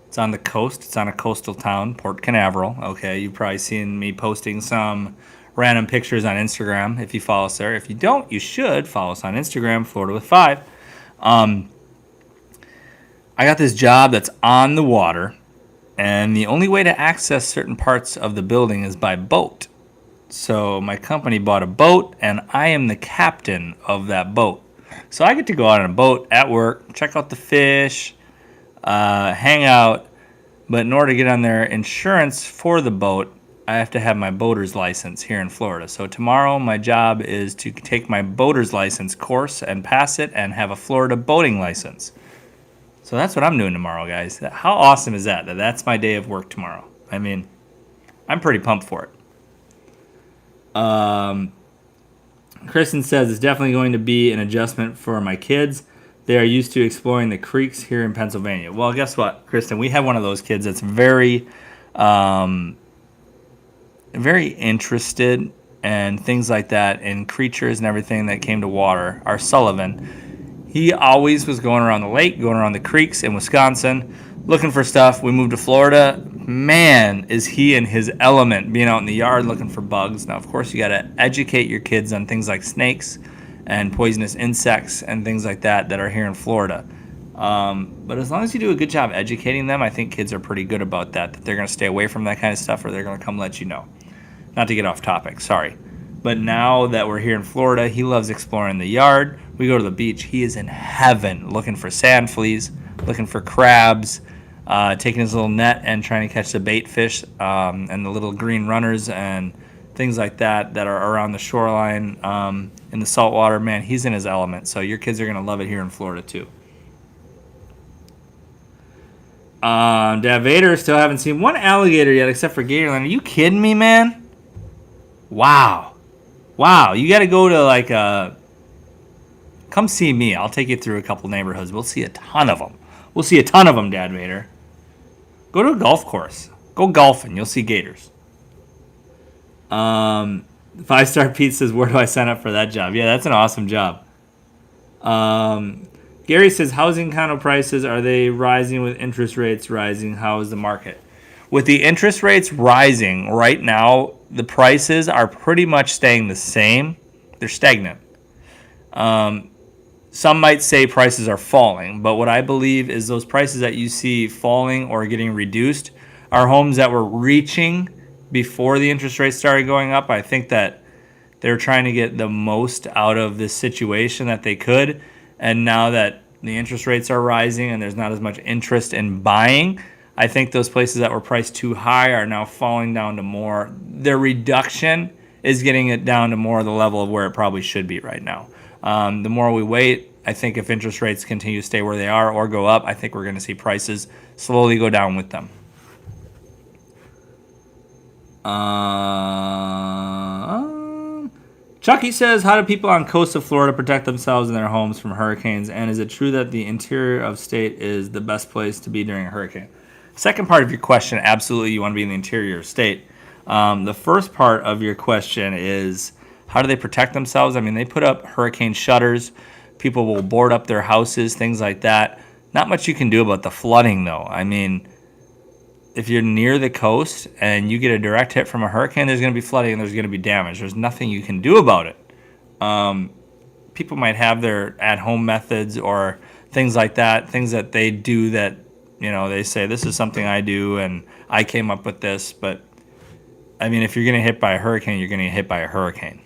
Speaker 1: It's on the coast. It's on a coastal town, Port Canaveral. Okay, you've probably seen me posting some random pictures on Instagram if you follow us there. If you don't, you should follow us on Instagram, Florida with 5. I got this job that's on the water, and the only way to access certain parts of the building is by boat. So my company bought a boat, and I am the captain of that boat. So I get to go out on a boat at work, check out the fish, hang out. But in order to get on their insurance for the boat, I have to have my boater's license here in Florida. So tomorrow my job is to take my boater's license course and pass it and have a Florida boating license. So that's what I'm doing tomorrow, guys. How awesome is that? That's my day of work tomorrow. I mean, I'm pretty pumped for it. Kristen says it's definitely going to be an adjustment for my kids. They are used to exploring the creeks here in Pennsylvania. Well, guess what, Kristen? We have one of those kids that's very, very interested and things like that in creatures and everything that came to water. Our Sullivan, he always was going around the lake, going around the creeks in Wisconsin, looking for stuff. We moved to Florida. Man, is he in his element, being out in the yard looking for bugs. Now, of course, you got to educate your kids on things like snakes and poisonous insects and things like that are here in Florida. But as long as you do a good job educating them, I think kids are pretty good about that they're going to stay away from that kind of stuff, or they're going to come let you know. Not to get off topic, sorry. But now that we're here in Florida, he loves exploring the yard. We go to the beach. He is in heaven looking for sand fleas, looking for crabs, taking his little net and trying to catch the bait fish and the little green runners and things like that are around the shoreline in the saltwater. Man, he's in his element. So your kids are going to love it here in Florida too. Dad Vader, still haven't seen one alligator yet except for Gatorland. Are you kidding me, man? Wow. You got to go to come see me. I'll take you through a couple neighborhoods. We'll see a ton of them. Dad Vader. Go to a golf course. Go golfing. You'll see gators. 5-Star Pete says, where do I sign up for that job? Yeah, that's an awesome job. Gary says, housing condo prices, are they rising with interest rates rising? How is the market? With the interest rates rising right now, the prices are pretty much staying the same. They're stagnant. Some might say prices are falling, but what I believe is those prices that you see falling or getting reduced are homes that were reaching before the interest rates started going up. I think that they're trying to get the most out of this situation that they could, and now that the interest rates are rising and there's not as much interest in buying, I think those places that were priced too high are now falling down to more. Their reduction is getting it down to more the level of where it probably should be right now. The more we wait, I think if interest rates continue to stay where they are or go up, I think we're going to see prices slowly go down with them. Chucky says, how do people on coast of Florida protect themselves and their homes from hurricanes? And is it true that the interior of state is the best place to be during a hurricane? Second part of your question, absolutely you want to be in the interior of state. The first part of your question is, how do they protect themselves? I mean, they put up hurricane shutters. People will board up their houses, things like that. Not much you can do about the flooding, though. I mean, if you're near the coast and you get a direct hit from a hurricane, there's going to be flooding and there's going to be damage. There's nothing you can do about it. People might have their at-home methods or things like that, things that they do that, they say, this is something I do and I came up with this. But, I mean, if you're going to hit by a hurricane, you're going to get hit by a hurricane.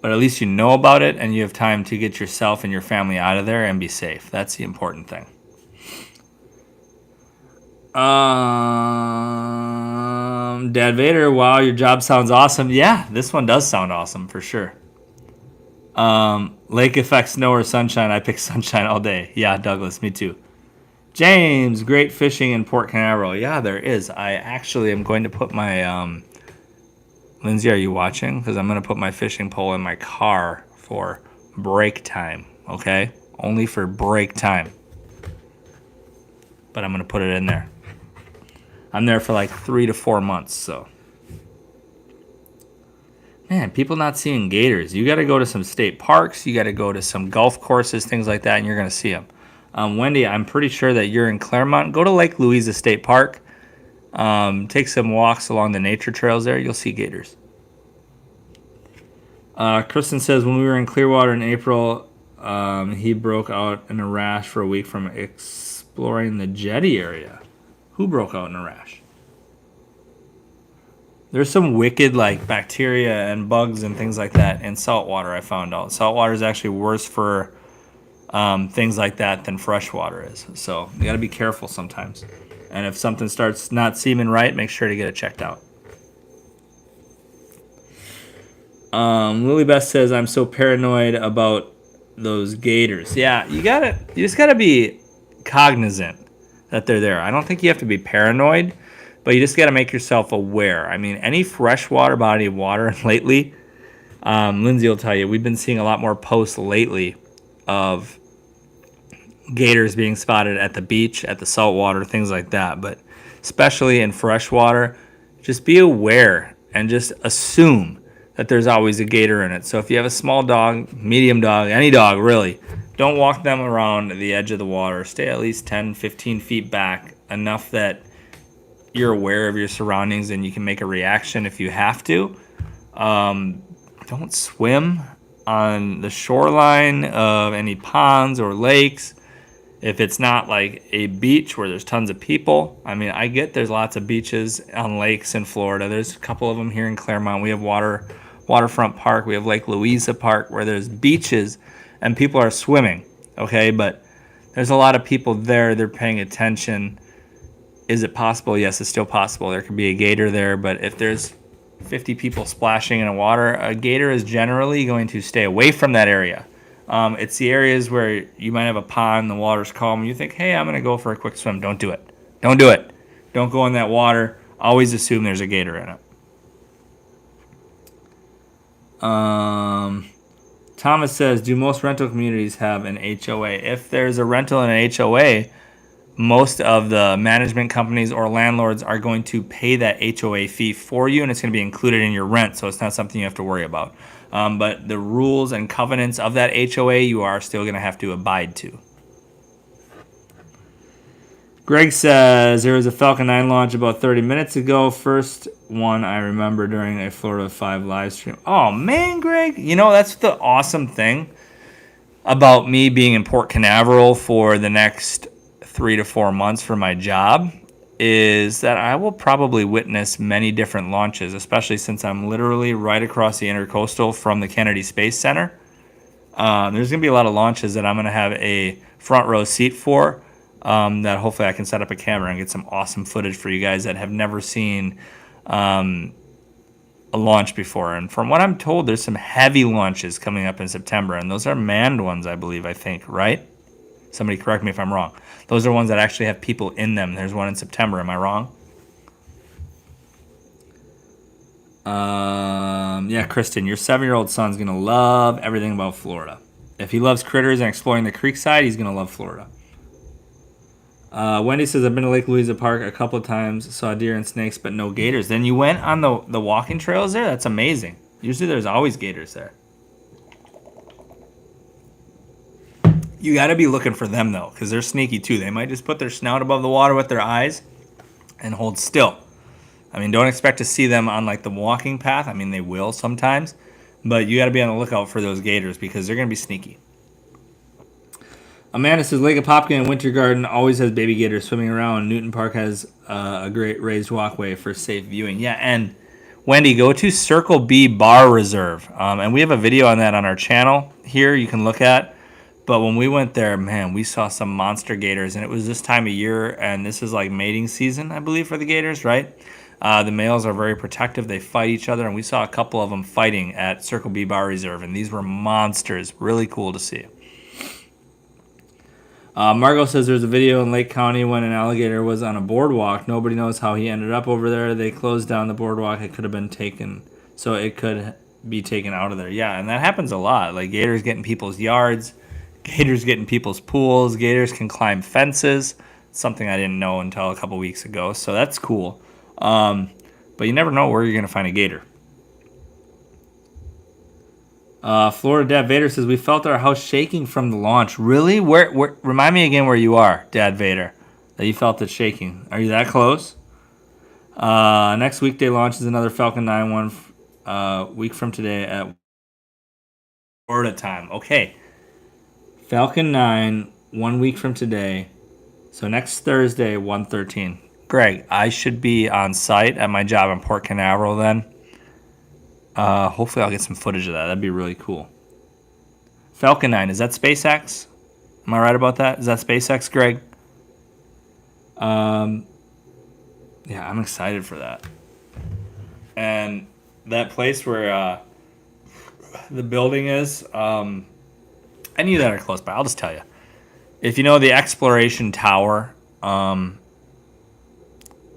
Speaker 1: But at least you know about it and you have time to get yourself and your family out of there and be safe. That's the important thing. Dad Vader, wow, your job sounds awesome. Yeah, this one does sound awesome for sure. Lake effect, snow or sunshine? I pick sunshine all day. Yeah, Douglas, me too. James, great fishing in Port Canaveral. Yeah, there is. I actually am going to put my Lindsay, are you watching? Because I'm going to put my fishing pole in my car for break time. Okay, only for break time. But I'm going to put it in there. I'm there for like 3 to 4 months, so. Man, people not seeing gators. You got to go to some state parks. You got to go to some golf courses, things like that, and you're going to see them. Wendy, I'm pretty sure that you're in Clermont. Go to Lake Louisa State Park. Take some walks along the nature trails there. You'll see gators. Kristen says, when we were in Clearwater in April, he broke out in a rash for a week from exploring the jetty area. Who broke out in a rash? There's some wicked like bacteria and bugs and things like that in salt water. I found out salt water is actually worse for things like that than fresh water is. So you got to be careful sometimes. And if something starts not seeming right, make sure to get it checked out. Lily Beth says, I'm so paranoid about those gators. Yeah, you just gotta be cognizant that they're there. I don't think you have to be paranoid, but you just got to make yourself aware. I mean, any freshwater body of water lately, Lindsay will tell you, we've been seeing a lot more posts lately of gators being spotted at the beach, at the saltwater, things like that. But especially in freshwater, just be aware and just assume that there's always a gator in it. So if you have a small dog, medium dog, any dog really, don't walk them around the edge of the water. Stay at least 10, 15 feet back, enough that you're aware of your surroundings and you can make a reaction if you have to. Don't swim on the shoreline of any ponds or lakes if it's not like a beach where there's tons of people. I mean, I get there's lots of beaches on lakes in Florida. There's a couple of them here in Clermont. We have Waterfront Park. We have Lake Louisa Park where there's beaches and people are swimming, okay? But there's a lot of people there. They're paying attention. Is it possible? Yes, it's still possible. There could be a gator there, but if there's 50 people splashing in the water, a gator is generally going to stay away from that area. It's the areas where you might have a pond, the water's calm, and you think, hey, I'm going to go for a quick swim. Don't do it. Don't do it. Don't go in that water. Always assume there's a gator in it. Thomas says, do most rental communities have an HOA? If there's a rental in an HOA, most of the management companies or landlords are going to pay that HOA fee for you, and it's going to be included in your rent, so it's not something you have to worry about. But the rules and covenants of that HOA, you are still going to have to abide to. Greg says, there was a Falcon 9 launch about 30 minutes ago. First one I remember during a Florida 5 live stream. Oh, man, Greg. You know, that's the awesome thing about me being in Port Canaveral for the next 3 to 4 months for my job is that I will probably witness many different launches, especially since I'm literally right across the intercoastal from the Kennedy Space Center. There's going to be a lot of launches that I'm going to have a front row seat for, that hopefully I can set up a camera and get some awesome footage for you guys that have never seen a launch before. And from what I'm told, there's some heavy launches coming up in September, and those are manned ones, I think, right? Somebody correct me if I'm wrong. Those are ones that actually have people in them. There's one in September. Am I wrong? Yeah, Kristen, your 7-year-old son's going to love everything about Florida. If he loves critters and exploring the creek side, he's going to love Florida. Wendy says, I've been to Lake Louisa Park a couple of times, saw deer and snakes, but no gators. Then you went on the walking trails there? That's amazing. Usually there's always gators there. You got to be looking for them, though, because they're sneaky, too. They might just put their snout above the water with their eyes and hold still. I mean, don't expect to see them on, like, the walking path. I mean, they will sometimes. But you got to be on the lookout for those gators because they're going to be sneaky. Amanda says, Lake Apopka and Winter Garden always has baby gators swimming around. Newton Park has a great raised walkway for safe viewing. Yeah, and Wendy, go to Circle B Bar Reserve. And we have a video on that on our channel here you can look at. But when we went there, man, we saw some monster gators, and it was this time of year, and this is like mating season, I believe, for the gators, right? The males are very protective. They fight each other, and we saw a couple of them fighting at Circle B Bar Reserve, and these were monsters. Really cool to see. Margot says there's a video in Lake County when an alligator was on a boardwalk. Nobody knows how he ended up over there. They closed down the boardwalk. It could have been taken, so it could be taken out of there. Yeah, and that happens a lot. Like gators get in people's yards, gators get in people's pools, gators can climb fences. Something I didn't know until a couple weeks ago, so that's cool. But you never know where you're going to find a gator. Florida Dad Vader says we felt our house shaking from the launch. Really? Where? Remind me again where you are, Dad Vader. That you felt it shaking. Are you that close? Next weekday launch is another Falcon 9 one week from today at Florida time. Okay. Falcon 9 1 week from today. So next Thursday, 1:13. Greg, I should be on site at my job in Port Canaveral then. Hopefully I'll get some footage of that. That'd be really cool. Falcon 9, is that SpaceX? Am I right about that? Is that SpaceX, Greg? Yeah, I'm excited for that. And that place where the building is, any that are close by, I'll just tell you. If you know the Exploration Tower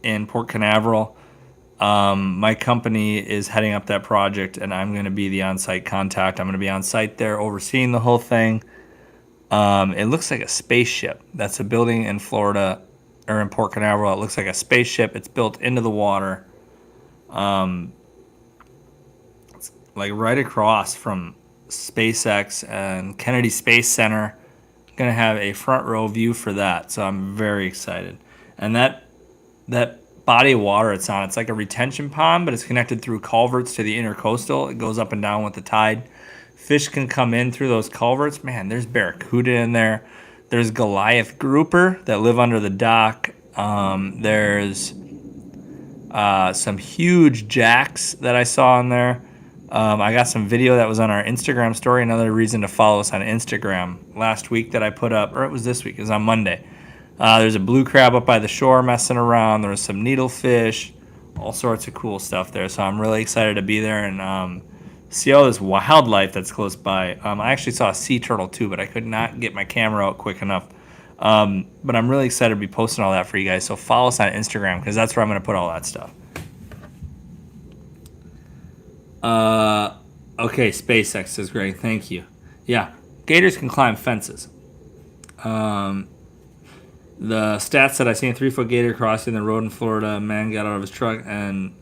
Speaker 1: in Port Canaveral, my company is heading up that project, and I'm going to be the on-site contact. I'm going to be on site there overseeing the whole thing. It looks like a spaceship. That's a building in Florida, or in Port Canaveral. It looks like a spaceship. It's built into the water. It's like right across from SpaceX and Kennedy Space Center. Going to have a front row view for that, so I'm very excited. And that body of water it's on, it's like a retention pond, but it's connected through culverts to the intercoastal. It goes up and down with the tide. Fish can come in through those culverts. Man, there's barracuda in there. There's Goliath grouper that live under the dock. There's some huge jacks that I saw in there. I got some video that was on our Instagram story. Another reason to follow us on Instagram last week that I put up, or it was this week, it was on Monday. There's a blue crab up by the shore messing around. There was some needlefish, all sorts of cool stuff there. So I'm really excited to be there and see all this wildlife that's close by. I actually saw a sea turtle too, but I could not get my camera out quick enough. But I'm really excited to be posting all that for you guys. So follow us on Instagram because that's where I'm going to put all that stuff. Okay, SpaceX says Greg. Thank you. Yeah, gators can climb fences. The stats that I seen a 3-foot gator crossing the road in Florida. A man got out of his truck and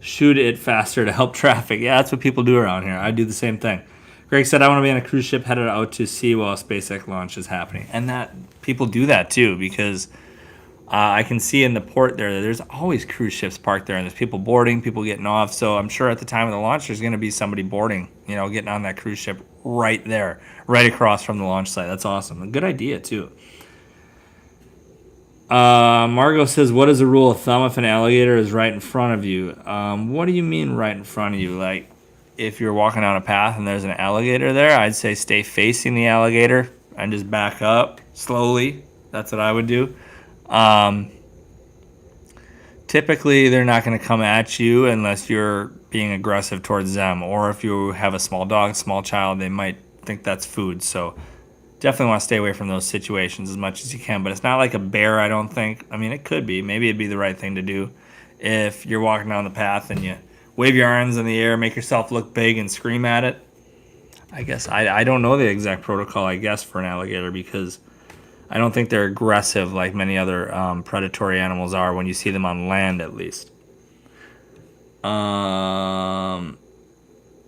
Speaker 1: shoot it faster to help traffic. Yeah, that's what people do around here. I do the same thing. Greg said, I want to be on a cruise ship headed out to sea while a SpaceX launch is happening. And that people do that too because I can see in the port there's always cruise ships parked there and there's people boarding, people getting off. So I'm sure at the time of the launch, there's going to be somebody boarding, getting on that cruise ship right there, right across from the launch site. That's awesome. A good idea too. Margot says, what is the rule of thumb if an alligator is right in front of you? What do you mean right in front of you? Like, if you're walking down a path and there's an alligator there, I'd say stay facing the alligator and just back up slowly. That's what I would do. Typically, they're not going to come at you unless you're being aggressive towards them. Or if you have a small dog, small child, they might think that's food. So definitely want to stay away from those situations as much as you can. But it's not like a bear, I don't think. I mean, it could be. Maybe it'd be the right thing to do if you're walking down the path and you wave your arms in the air, make yourself look big, and scream at it. I guess I don't know the exact protocol, I guess, for an alligator because I don't think they're aggressive like many other predatory animals are when you see them on land, at least.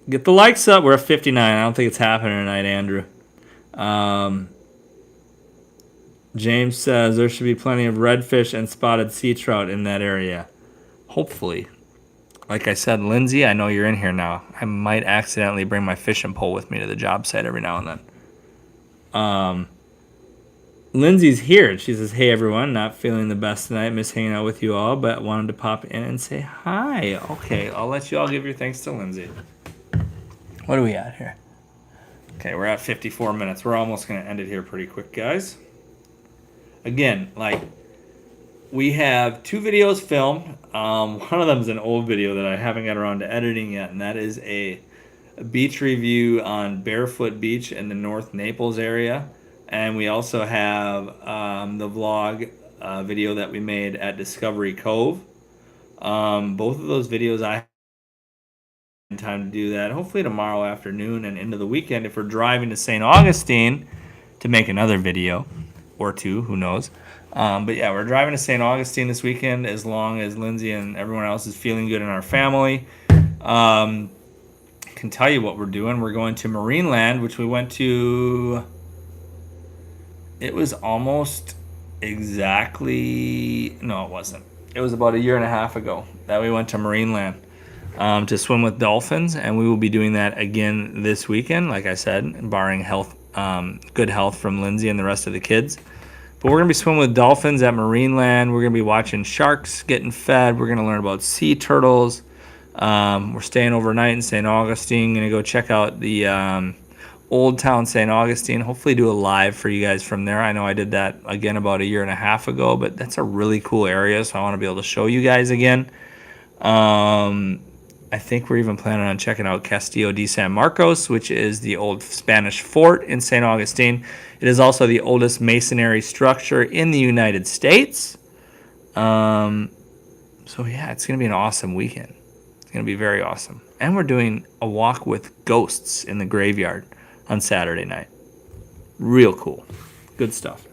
Speaker 1: Get the likes up. We're at 59. I don't think it's happening tonight, Andrew. James says there should be plenty of redfish and spotted sea trout in that area. Hopefully. Like I said, Lindsay, I know you're in here now. I might accidentally bring my fishing pole with me to the job site every now and then. Lindsay's here. She says, hey, everyone. Not feeling the best tonight. Miss hanging out with you all, but wanted to pop in and say hi. Okay, I'll let you all give your thanks to Lindsay. What do we at here? Okay, we're at 54 minutes. We're almost going to end it here pretty quick, guys. Again, like, we have 2 videos filmed. One of them is an old video that I haven't got around to editing yet, and that is a beach review on Barefoot Beach in the North Naples area. And we also have the vlog video that we made at Discovery Cove. Both of those videos I have time to do that. Hopefully tomorrow afternoon and into the weekend if we're driving to St. Augustine to make another video or 2, who knows. But yeah, we're driving to St. Augustine this weekend as long as Lindsay and everyone else is feeling good in our family. Can tell you what we're doing. We're going to Marineland, which we went to. It was almost exactly. No, it wasn't. It was about a year and a half ago that we went to Marineland to swim with dolphins, and we will be doing that again this weekend. Like I said, barring health, good health from Lindsay and the rest of the kids. But we're gonna be swimming with dolphins at Marineland. We're gonna be watching sharks getting fed. We're gonna learn about sea turtles. We're staying overnight in St. Augustine. Gonna go check out the Old Town St. Augustine. Hopefully do a live for you guys from there. I know I did that again about a year and a half ago, but that's a really cool area, so I want to be able to show you guys again. I think we're even planning on checking out Castillo de San Marcos, which is the old Spanish fort in St. Augustine. It is also the oldest masonry structure in the United States. So yeah, it's gonna be an awesome weekend. It's going to be very awesome. And we're doing a walk with ghosts in the graveyard on Saturday night. Real cool. Good stuff.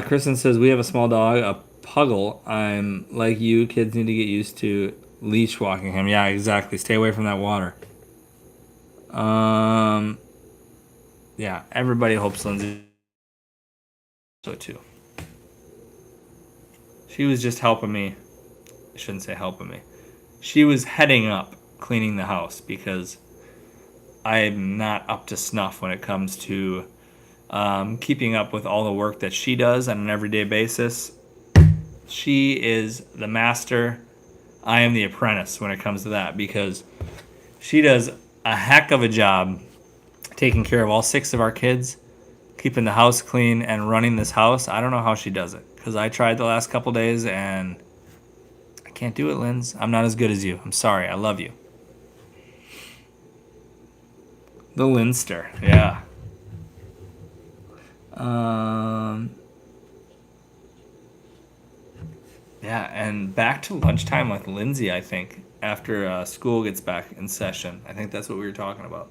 Speaker 1: Kristen says, we have a small dog, a puggle. I'm like you. Kids need to get used to leash walking him. Yeah, exactly. Stay away from that water. Yeah, everybody hopes Lindsay so too. She was just helping me. I shouldn't say helping me. She was heading up cleaning the house because I'm not up to snuff when it comes to keeping up with all the work that she does on an everyday basis. She is the master. I am the apprentice when it comes to that because she does a heck of a job taking care of all 6 of our kids, keeping the house clean, and running this house. I don't know how she does it because I tried the last couple days and I can't do it, Linz. I'm not as good as you. I'm sorry. I love you. The Linster, yeah. Yeah, and back to lunchtime with Lindsay, I think, after school gets back in session. I think that's what we were talking about.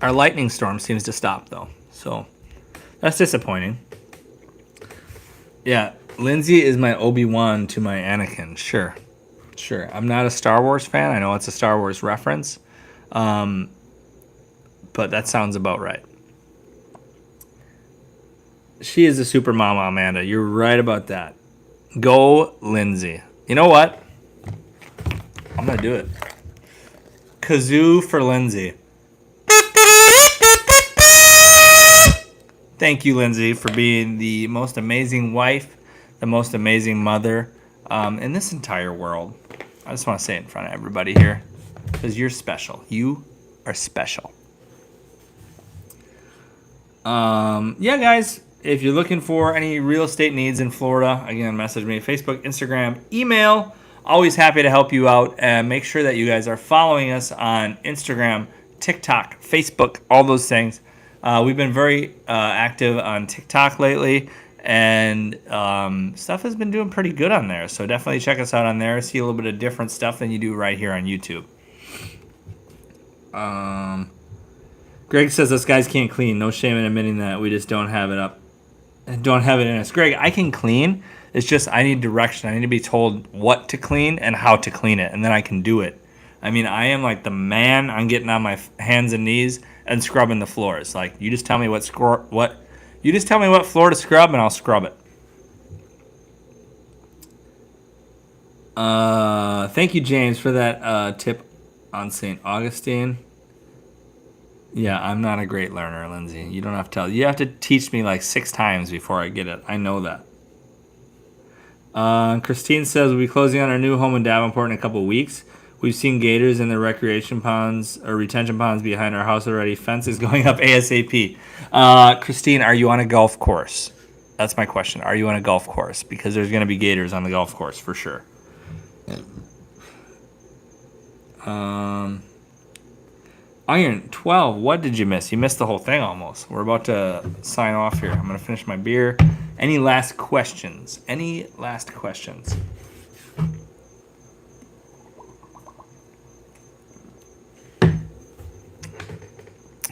Speaker 1: Our lightning storm seems to stop, though, so that's disappointing. Yeah, Lindsay is my Obi-Wan to my Anakin. Sure. I'm not a Star Wars fan. I know it's a Star Wars reference, but that sounds about right. She is a super mama, Amanda. You're right about that. Go, Lindsay. You know what? I'm going to do it. Kazoo for Lindsay. Thank you, Lindsay, for being the most amazing wife, the most amazing mother in this entire world. I just want to say it in front of everybody here because you're special. You are special. Yeah, guys, if you're looking for any real estate needs in Florida, again, message me, Facebook, Instagram, email. Always happy to help you out. And make sure that you guys are following us on Instagram, TikTok, Facebook, all those things. We've been very active on TikTok lately, and stuff has been doing pretty good on there. So definitely check us out on there. See a little bit of different stuff than you do right here on YouTube. Greg says us guys can't clean. No shame in admitting that. We just don't have it up. Don't have it in us. Greg, I can clean. It's just I need direction. I need to be told what to clean and how to clean it, and then I can do it. I mean, I am like the man on getting on my hands and knees and scrubbing the floors. Like, you just tell me what you just tell me what floor to scrub, and I'll scrub it. Thank you, James, for that tip on St. Augustine. Yeah, I'm not a great learner, Lindsay. You don't have to tell. You have to teach me like 6 times before I get it. I know that. Christine says we'll be closing on our new home in Davenport in a couple of weeks. We've seen gators in the recreation ponds or retention ponds behind our house already. Fence is going up ASAP. Christine, are you on a golf course? That's my question. Are you on a golf course? Because there's going to be gators on the golf course for sure. Iron 12, what did you miss? You missed the whole thing almost. We're about to sign off here. I'm going to finish my beer. Any last questions? Any last questions?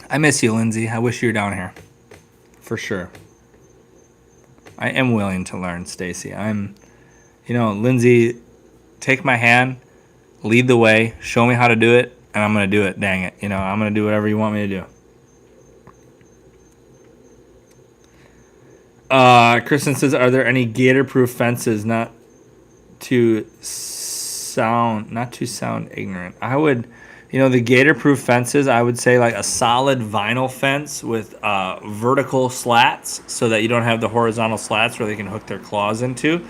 Speaker 1: I miss you, Lindsay. I wish you were down here. For sure. I am willing to learn, Stacy. Lindsay, take my hand, lead the way, show me how to do it, and I'm going to do it, dang it. I'm going to do whatever you want me to do. Kristen says, are there any gator-proof fences not to sound ignorant? I would, the gator-proof fences, I would say like a solid vinyl fence with vertical slats so that you don't have the horizontal slats where they can hook their claws into.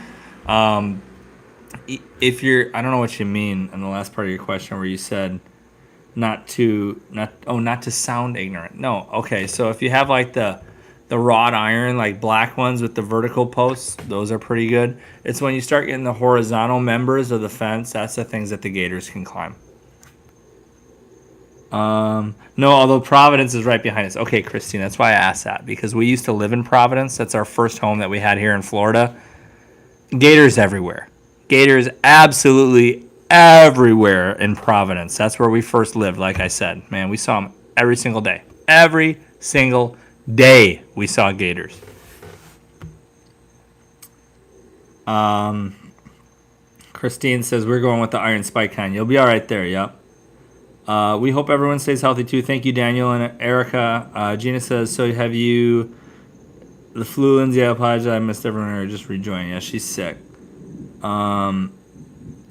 Speaker 1: If you're, I don't know what you mean in the last part of your question where you said not to sound ignorant. No. Okay. So if you have like the wrought iron, like black ones with the vertical posts, those are pretty good. It's when you start getting the horizontal members of the fence, that's the things that the gators can climb. No, although Providence is right behind us. Okay, Christine, that's why I asked that, because we used to live in Providence. That's our first home that we had here in Florida. Gators everywhere. Gators absolutely everywhere in Providence. That's where we first lived, like I said. Man, we saw them every single day. Every single day we saw gators. Christine says we're going with the iron spike kind. You'll be all right there. Yep. We hope everyone stays healthy too. Thank you, Daniel and Erica. Gina says, so have you the flu, Lindsay? I apologize. I missed everyone here. Just rejoining. Yeah, she's sick.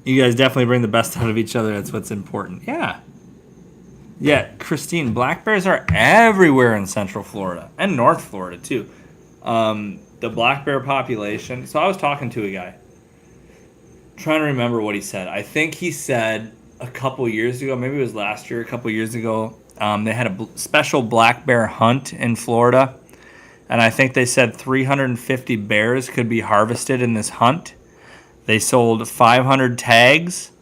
Speaker 1: You guys definitely bring the best out of each other. That's what's important. Yeah. Yeah, Christine, black bears are everywhere in Central Florida and North Florida too. The black bear population. So I was talking to a guy, trying to remember what he said. I think he said a couple years ago, maybe it was last year, a couple years ago, they had a special black bear hunt in Florida. And I think they said 350 bears could be harvested in this hunt. They sold 500 tags.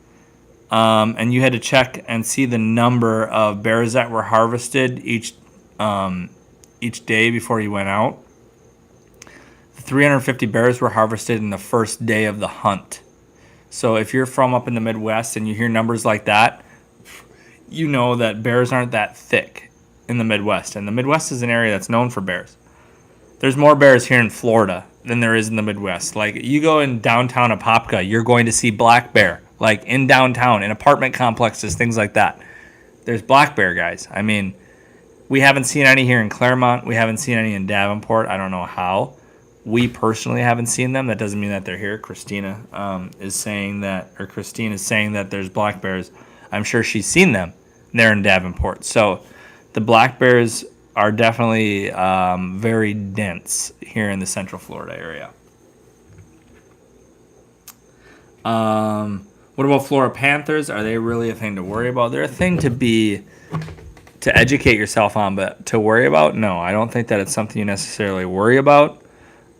Speaker 1: And you had to check and see the number of bears that were harvested each day before you went out. 350 bears were harvested in the first day of the hunt. So if you're from up in the Midwest and you hear numbers like that, you know that bears aren't that thick in the Midwest. And the Midwest is an area that's known for bears. There's more bears here in Florida than there is in the Midwest. Like, you go in downtown Apopka, you're going to see black bear. Like, in downtown, in apartment complexes, things like that. There's black bear, guys. I mean, we haven't seen any here in Clermont. We haven't seen any in Davenport. I don't know how. We personally haven't seen them. That doesn't mean that they're here. Christine is saying that there's black bears. I'm sure she's seen them there in Davenport. So the black bears are definitely very dense here in the Central Florida area. What about Florida panthers? Are they really a thing to worry about? They're a thing to educate yourself on, but to worry about? No, I don't think that it's something you necessarily worry about.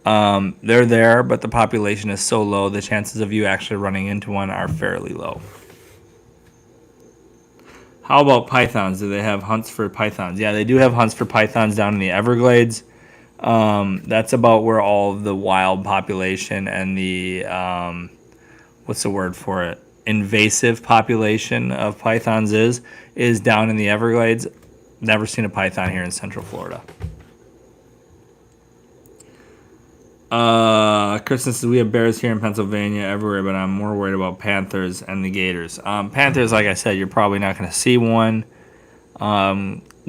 Speaker 1: They're there, but the population is so low, the chances of you actually running into one are fairly low. How about pythons? Do they have hunts for pythons? Yeah, they do have hunts for pythons down in the Everglades. That's about where all the wild population and the, what's the word for it? Invasive population of pythons is down in the Everglades. Never seen a python here in Central Florida. Kristen says we have bears here in Pennsylvania everywhere, but I'm more worried about panthers and the gators. Panthers, like I said, you're probably not going to see one.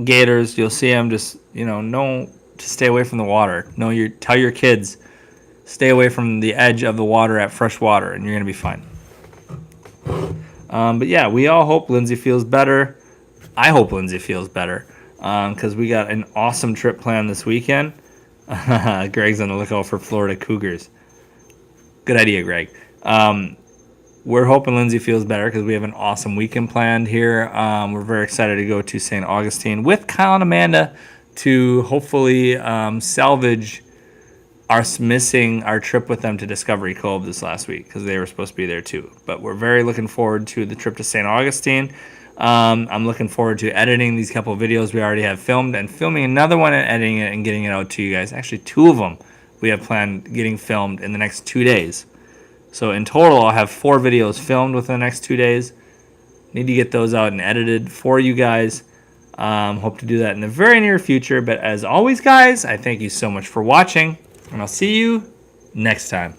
Speaker 1: Gators, you'll see them. Just know to stay away from the water. Tell your kids, stay away from the edge of the water at fresh water, and you're going to be fine. But yeah, we all hope Lindsay feels better. I hope Lindsay feels better. because we got an awesome trip planned this weekend. Greg's on the lookout for Florida Cougars. Good idea, Greg. We're hoping Lindsay feels better because we have an awesome weekend planned here. We're very excited to go to St. Augustine with Kyle and Amanda to hopefully salvage us missing our trip with them to Discovery Cove this last week because they were supposed to be there too. But we're very looking forward to the trip to St. Augustine. I'm looking forward to editing these couple of videos we already have filmed and filming another one and editing it and getting it out to you guys. Actually, 2 of them we have planned getting filmed in the next 2 days. So in total, I'll have 4 videos filmed within the next 2 days. Need to get those out and edited for you guys. Hope to do that in the very near future. But as always, guys, I thank you so much for watching, and I'll see you next time.